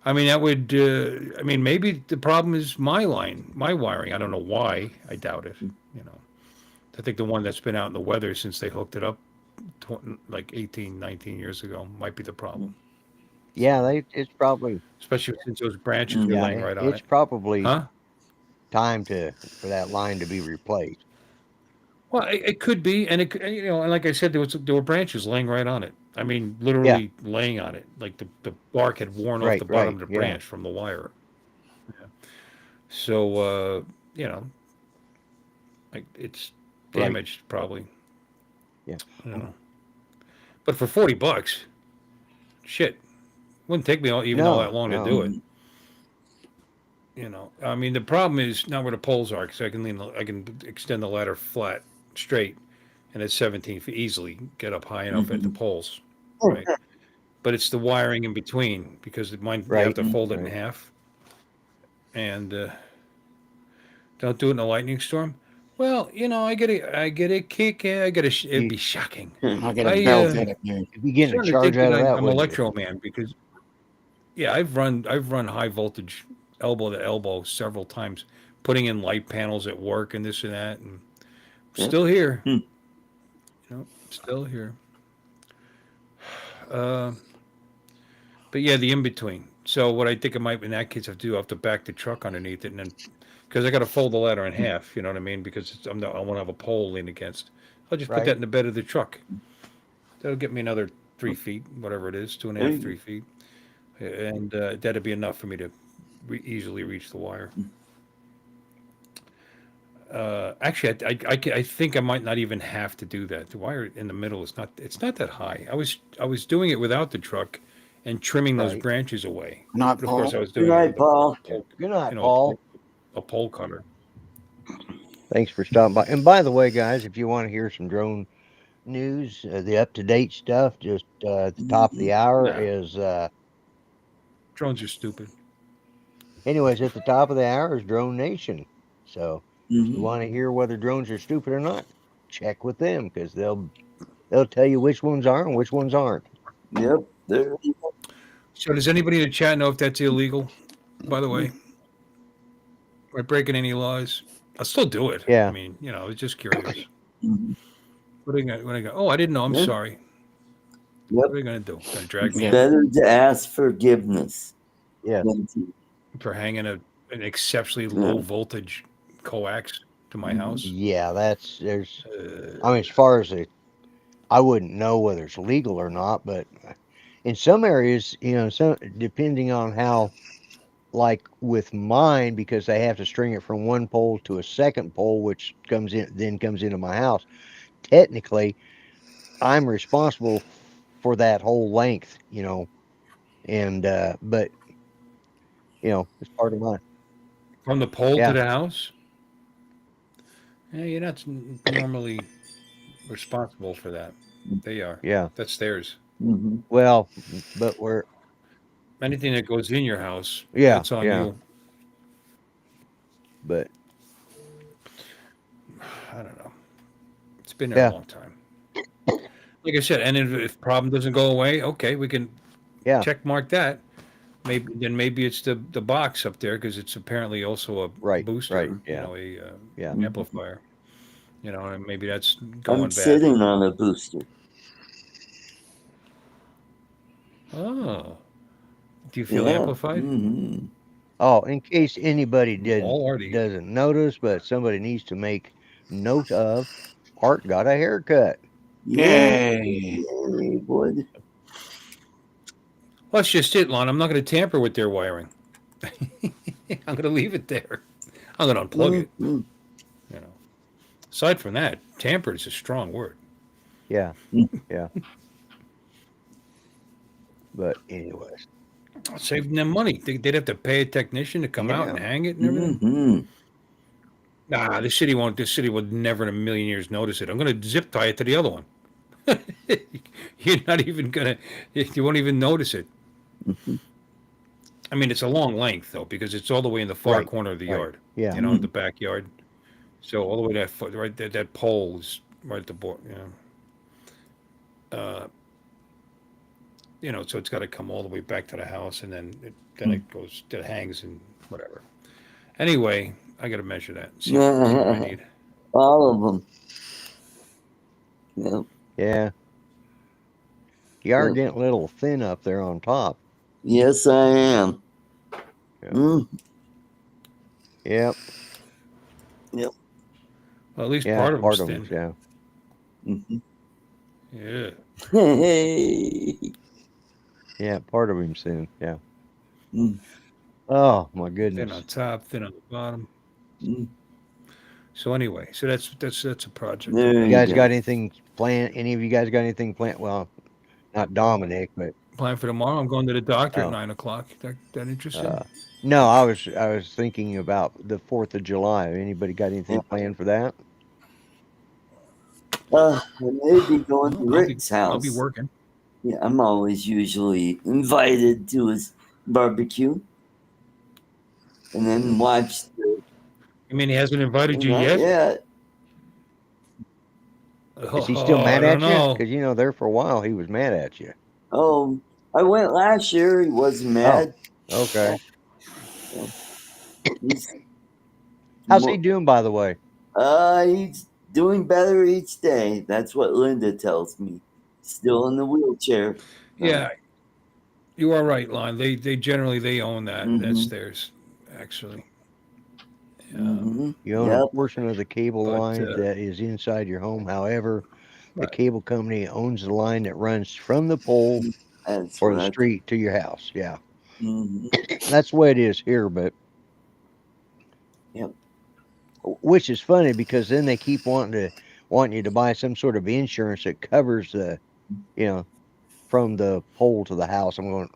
I mean, that would. I mean, maybe the problem is my wiring. I don't know why. I doubt it. I think the one that's been out in the weather since they hooked it up, like 18, 19 years ago, might be the problem. yeah. It's probably Especially since those branches were yeah. laying right on It's it. probably Huh? time for that line to be replaced. Well, it could be, and and like I said, there were branches laying right on it. I mean, Yeah, literally laying on it, like the bark had worn off right, the bottom right. of the Yeah, branch from the wire. So, like it's right. damaged probably. Yeah, I don't know. But for $40, shit, wouldn't take me even all no, that long to no. do it. I mean, the problem is not where the poles are, because I can extend the ladder flat, straight, and it's 17 feet easily get up high enough at the Mhm. poles, right? But it's the wiring in between because you have Right. to fold it in Right. half, and don't do it in a lightning storm. Well, I get a kick. It'd be shocking. I get a I belt out of you. You'd be getting a starting to charge think that out of that, I'm wouldn't you? electro man because yeah, I've run high voltage elbow to elbow several times, putting in light panels at work and this and that, and Yep. still here. Hmm. Still here. Uh, but yeah, the in between. So what I think I might in that case have to do, I have to back the truck underneath it, and then because I got to fold the ladder in half. You know what I mean? Because I want to have a pole lean against. I'll just put that Right. in the bed of the truck. That'll get me another 3 feet, whatever it is, two and a There half, you 3 feet, and that'd be enough for me to easily reach the wire. Actually, I think I might not even have to do that. The wire in the middle is not. It's not that high. I was doing it without the truck, and trimming those Right. branches away. Night, But of course, I Paul. was Good doing it night, with Paul. Yeah. Good night, you know, Paul. a pole cutter. Thanks for stopping by. And by the way, guys, if you want to hear some drone news, the up-to-date stuff, just at the top of the hour Nah, is. drones are stupid. Anyways, at the top of the hour is Drone Nation. So if you Mhm. want to hear whether drones are stupid or not, check with them because they'll tell you which ones are and which ones aren't. Yep. There you go. So does anybody in the chat know if that's illegal? By the way, am I breaking any laws? I'll still do it. I Yeah. mean, I was just curious. Mhm. What are you gonna? When I go, oh, I didn't know. I'm Yep. sorry. Yep. What are you gonna do? Gonna drag It's me Yeah. in better to ask forgiveness Yeah. than to. for hanging an exceptionally Yeah. low voltage coax to my Mhm. house? Yeah. There's, Uh, I mean, as far as I wouldn't know whether it's legal or not, but in some areas, some depending on how, like with mine, because they have to string it from one pole to a second pole, which comes into my house. Technically, I'm responsible for that whole length, and but it's part of mine. from the pole to Yeah, the house? Yeah, you're not normally responsible for that. They are. yeah. That's theirs. Mhm. Well, but we're Anything that goes in your house, yeah, that's on yeah, you. but I don't know. It's been there a yeah, long time. Like I said, and if problem doesn't go away, okay, we can yeah. check mark that. Maybe it's the box up there because it's apparently also a Right, right. booster, Yeah, yeah. Mhm. amplifier. And maybe that's I'm going bad. sitting on a booster. Oh, do you feel Yeah. amplified? Mhm. Oh, in case anybody All arty. doesn't notice, but somebody needs to make note of, Art got a haircut. Yeah. Yay. Yay, boy. Well, that's just it, Lon. I'm not going to tamper with their wiring. I'm going to leave it there. I'm going to unplug it. Mhm. You know. Aside from that, tamper is a strong word. Yeah, Mm. yeah. But anyways, Saving them money. They'd have to pay a technician to come out yeah, and hang it and everything. Mhm. Nah, the city won't. The city would never in a million years notice it. I'm going to zip tie it to the other one. You're not even going to. You won't even notice it. Mhm. I mean, it's a long length though because it's all the way in the far right, corner of the right. yard. Yeah, In the backyard. So all the way right there, that pole is right at the board. Uh, so it's got to come all the way back to the house, and then it goes, it hangs and whatever. Anyway, I got to measure that. See what I need. All of them. Yep. yeah. You are Yep. getting a little thin up there on top. Yes, I am. Yeah. Mm. Yep. Yep. Well, at least Yeah, part of part them's of them. thin. Yeah, Mhm. Yeah. Hey. yeah. Part of him's thin. Yeah. Mm. Oh my Thin goodness. on top, thin on the bottom. Mm. So anyway, so that's a project. There You you guys go. got anything planned? Any of you guys got anything planned? Well, not Dominic, but Plan for tomorrow. I'm going to the doctor at oh, 9 o'clock. That interesting? no. I was thinking about the 4th of July. Anybody got anything planned for that? I may be going to Well, Rick's house. I'll be working. Yeah, I'm always usually invited to his barbecue, and then watch. I mean, he hasn't invited you Not yet? yet. Is he still Oh, mad I at don't you? know. Because there for a while he was mad at you. Oh, I went last year. He wasn't mad. Okay. He's How's he doing, by the way? he's doing better each day. That's what Linda tells me. Still in the wheelchair. Yeah, you are right, Lon. They generally they own that. That's Mhm. theirs, actually. You own Yep. a portion of the cable But, line that is inside your home. However, the Right. cable company owns the line that runs from the pole That's or what the I. street to your house. Yeah, Mhm. that's the way it is here. But Yep. which is funny because then they keep wanting you to buy some sort of insurance that covers the, you know, from the pole to the house. I'm going,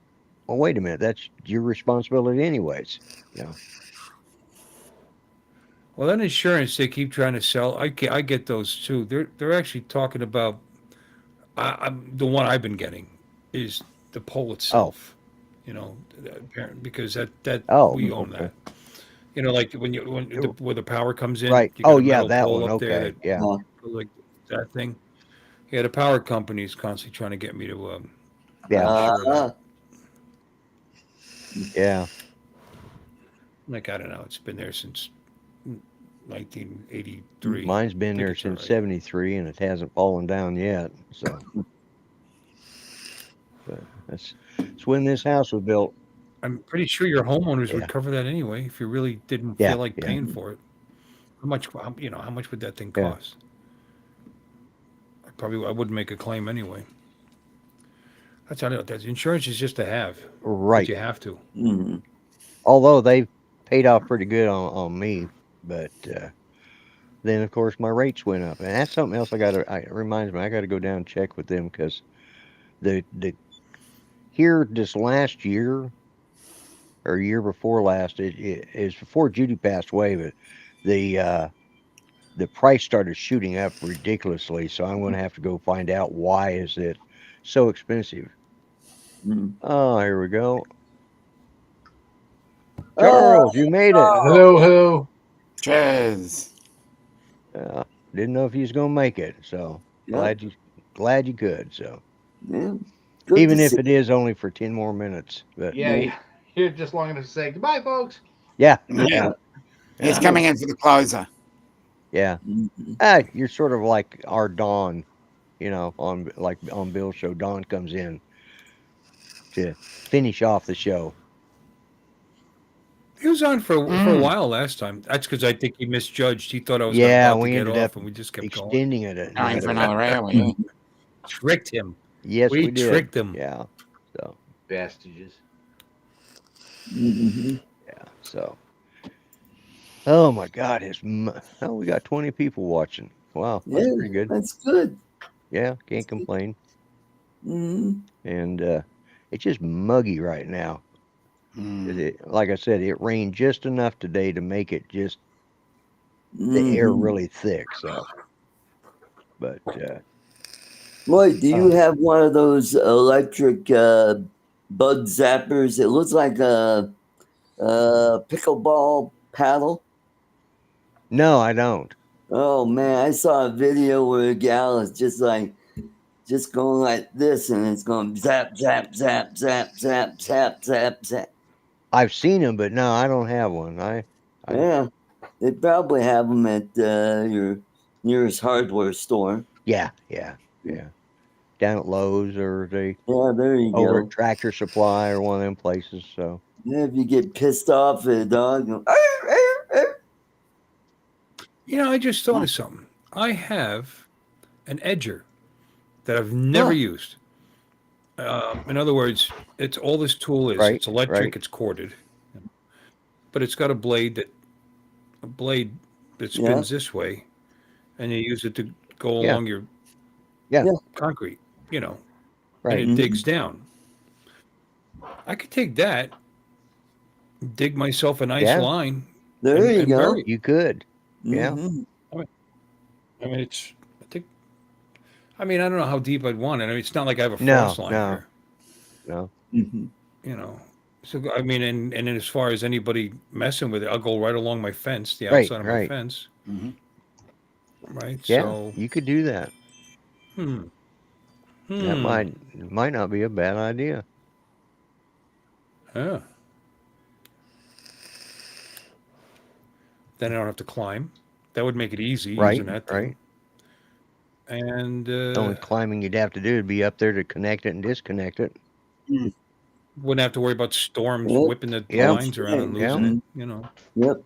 well, wait a minute, that's your responsibility anyways. You know. Well, that insurance they keep trying to sell, I get those too. They're actually talking about. The one I've been getting is the pole Oh, itself. Because that oh, we own okay, that. Like where the power comes in, right. you got Oh, a yeah, metal that pole one. up there Okay, that yeah, like that thing. Yeah, the power company is constantly trying to get me to yeah, insure that. Uh, yeah. Like I don't know, it's been there since 1983. Mine's I been think there it's all since right. '73, and it hasn't fallen down yet. So, but that's when this house was built. I'm pretty sure your homeowners would Yeah, cover that anyway if you really didn't yeah, feel like yeah, paying for it. How much would that thing yeah. cost? I wouldn't make a claim anyway. That's how that insurance is just to have, but Right. you have to. mhm. Although they've paid off pretty good on me, but then of course my rates went up, and that's something else. It reminds me I got to go down and check with them because the here this last year or year before last, it is before Judy passed away, but the uh, the price started shooting up ridiculously. So I'm going to have to go find out why is it so expensive. Mhm. Oh, here we go. Oh, Charles, you made it. Hello, hello. Cheers. Uh, didn't know if you was gonna make it, so yep. glad you could. So Yeah. Good to even see. if it is only for 10 more minutes, but Yeah, Yeah. you're just long enough to say goodbye, folks. yeah, Yeah. yeah, He's yeah, coming in for the closer. yeah. Mhm. You're sort of like our Dawn, on Bill's show. Dawn comes in to finish off the show. He was on for a Mm. while last time. That's because I think he misjudged. He thought I was Yeah, about to we get ended up off, and we just kept going. extending it Going for another. another hour, yeah. Tricked him. Yes, We we did. tricked him. Yeah. So Bastages. Mhm. yeah. So oh my God, we got 20 people watching. Wow, that's Yeah, pretty good. that's good. Yeah, can't complain. Mhm. And it's just muggy right now. Mm. Like I said, it rained just enough today to make it just the air Mhm. really thick. So, but Lloyd, do you uh, have one of those electric bud zappers? It looks like a pickleball paddle. no, I don't. Oh man, I saw a video where a gal is just going like this, and it's going zap, zap, zap, zap, zap, zap, zap, zap. I've seen them, but no, I don't have one. I Yeah, they probably have them at your nearest hardware store. yeah, yeah, yeah. Down at Lowe's or Yeah, there you over at go. Tractor Supply or one of them places. So Yeah, if you get pissed off at a dog, go, "Arr, arr, arr." I just thought of something. I have an edger that I've never Huh. used. In other words, it's all this tool is. right, It's electric. right, It's corded, but it's got a blade that Yeah, spins this way, and you use it to go yeah, along your yeah, yeah. concrete. And right, it digs Mhm. down. I could take that, dig myself a nice yeah. line, There you and go. bury it. You could, yeah, Mhm. I mean, I mean, it's. I think I mean, I don't know how deep I'd want it. I mean, it's not like I have a No, frost line no, here, no. you know. So I mean, and then as far as anybody messing with it, I'll go right along my fence, the Right, outside of my right. fence, Mm-hmm. right? Yeah, So, you could do that. hmm, That hmm, might not be a bad idea. yeah. Then I don't have to climb. That would make it easy Right, using that right. thing. And The only climbing you'd have to do would be up there to connect it and disconnect it. wouldn't have to worry about storms Yep. whipping the Yep, lines around and yep. losing it, you know. Yep.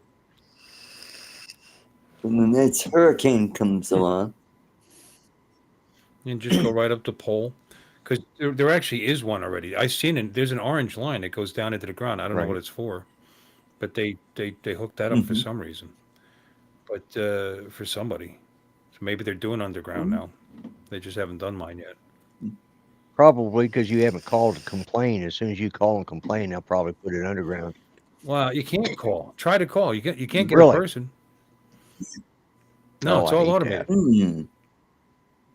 And the next hurricane comes along. And just go right up the pole. Because there actually is one already. I've seen it. There's an orange line that goes down into the ground. I don't know what Right. it's for, but they hooked that up for Mhm. some reason. But for somebody, so maybe they're doing underground Mhm. now. They just haven't done mine yet. Probably because you haven't called to complain. As soon as you call and complain, they'll probably put it underground. Well, you can't call. Try to call. You can't get a Really? person. No, Oh, it's I all hate automated. that. Mm.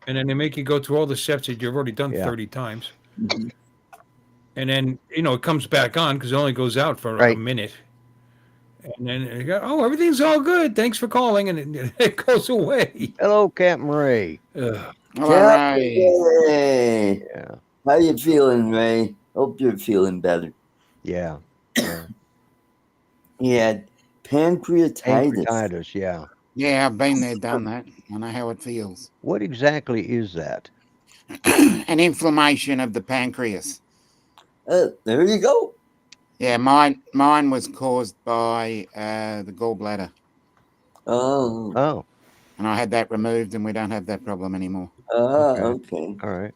And then they make you go through all the steps that you've already done Yeah. 30 times. Mhm. And then, it comes back on because it only goes out for a Right. minute. And then you go, oh, everything's all good. Thanks for calling. And it goes away. Hello, Captain Ray. Ugh. Hello, Captain Ray. Ray. Yeah, How you feeling, Ray? Hope you're feeling better. yeah, yeah. He had pancreatitis. Pancreatitis. Yeah. Yeah, I've been there, done that. I know how it feels. What exactly is that? An inflammation of the pancreas. There you go. Yeah, mine was caused by the gallbladder, Oh. Oh, and I had that removed, and we don't have that problem anymore. okay. Okay. All right.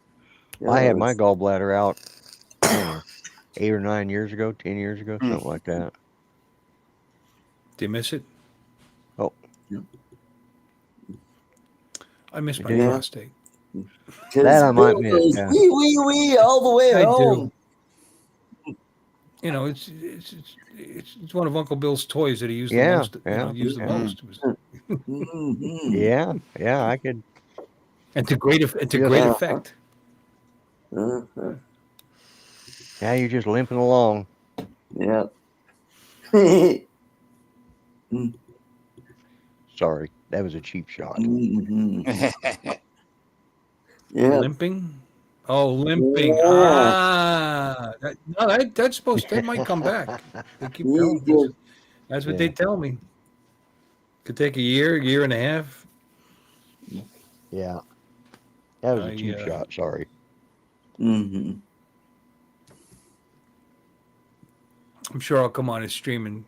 I had my Yes. gallbladder out, I don't know, 8 or 9 years ago, 10 years ago, Mm. something like that. Do you miss it? Oh, I miss You my do? Yeah. prostate. That I might Bill miss, goes yeah. wee all the way I home. do. It's one of Uncle Bill's toys that he used the Yeah, most. yeah, Used the yeah. most. It was, Mhm. Yeah, yeah, I could. and to great Just, effect. Uh-huh. now you're just limping along. Yeah. Sorry, that was a cheap shot. Mhm. Yeah. Limping. Oh, limping. Yeah. That might come back. They keep He telling. just That's what Yeah. they tell me. Could take a year and a half. Yeah, that was a I, cheap shot. Sorry. mhm. I'm sure I'll come on his stream and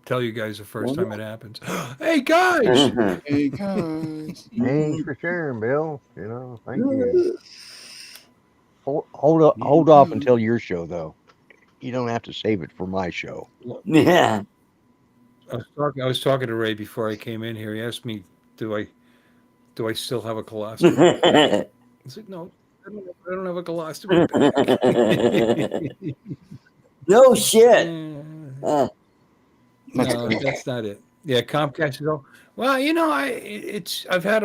tell you guys the first time it happens. Hey guys! Hey guys. Thanks for sharing, Bill. Thank you. Hold off until your show, though. You don't have to save it for my show. Yeah. I was talking to Ray before I came in here. He asked me, "Do I still have a colostomy?" I said, "No, I don't have a colostomy bag." No shit. No, that's not it. Yeah, Comcast is all. Well, I've had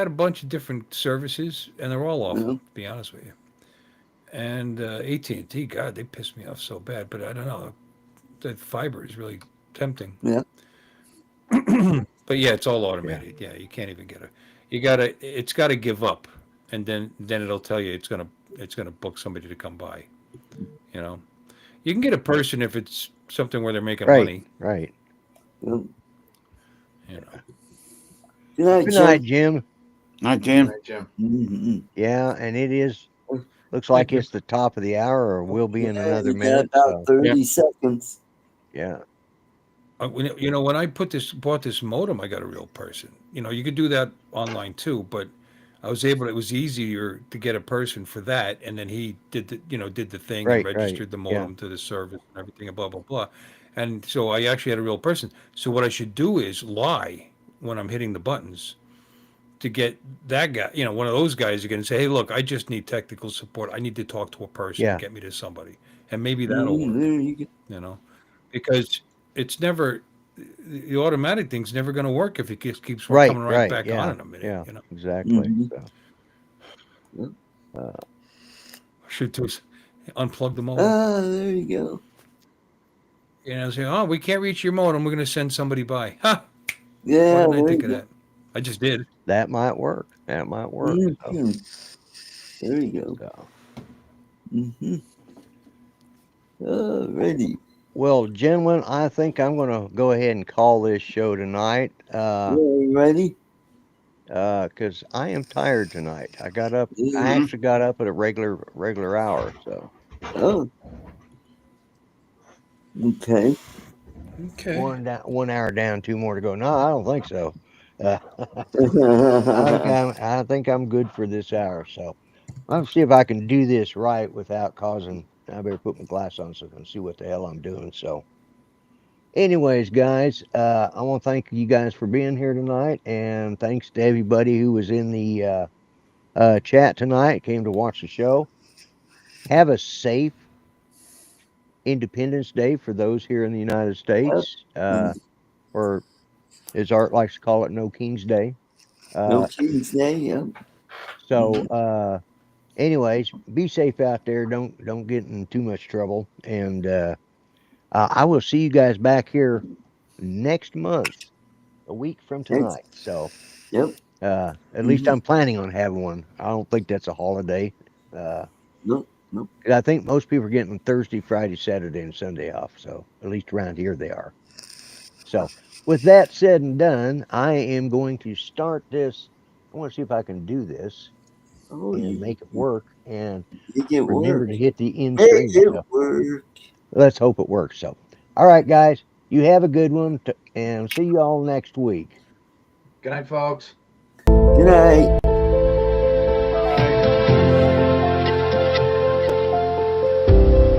a bunch of different services, and they're all awful. To be honest with you. And AT&T, God, they pissed me off so bad. But I don't know. The fiber is really tempting. Yeah. But yeah, it's all automated. Yeah, you can't even get it's got to give up, and then it'll tell you it's gonna book somebody to come by. You can get a person if it's something where they're making Right, money. right. Yep. Good Good night, night, Jim. Jim. Hi, Jim. Right, Jim. Mhm. Yeah, and it is. Looks like it's the top of the hour, or will be in Yeah, another you got minute. about So, 30 seconds. yeah. When I bought this modem, I got a real person. You could do that online too, but it was easier to get a person for that, and then he did the thing and Right, right. registered the Yeah. modem to the service and everything, and blah blah blah. And so I actually had a real person. So what I should do is lie when I'm hitting the buttons to get that guy, one of those guys again, and say, "Hey, look, I just need technical support. I need to talk to a person. Yeah. Get me to somebody," and maybe that'll work. There you go. Because it's never the automatic thing's never going to work if it keeps Right, coming right right. back on Yeah, in a minute. yeah. Exactly. Mhm. So, Should just unplug the modem. Ah, there you go. Say, oh, we can't reach your modem. We're going to send somebody by. Huh? Yeah, Why didn't I there think you of go. that? I just did. That might work. That might work. So, Mhm. There you go. so. Mm-hmm. Alrighty. Well, gentlemen, I think I'm going to go ahead and call this show tonight. You ready? Because I am tired tonight. I got up. I Mhm. actually got up at a regular hour. So Oh. Okay. Okay. 1 hour down, 2 more to go. No, I don't think so. I think I'm good for this hour. So I'll see if I can do this right without causing. I better put my glass on so I can see what the hell I'm doing. So, anyways, guys, I want to thank you guys for being here tonight, and thanks to everybody who was in the chat tonight, came to watch the show. Have a safe Independence Day for those here in the United States, or as Art likes to call it, No King's Day. No King's Day, yeah. So, anyways, be safe out there. Don't get in too much trouble, and I will see you guys back here next month, a week from tonight. So, Yep. at least I'm planning on having one. I don't think that's a holiday. Nope. 'Cause I think most people are getting Thursday, Friday, Saturday, and Sunday off. So at least around here they are. So with that said and done, I am going to start this. I want to see if I can do this Oh, and make it work and make it remember work. to hit the end Make screen. it So work. let's hope it works. So, all right, guys, you have a good one and see you all next week. Good night, folks. Good night.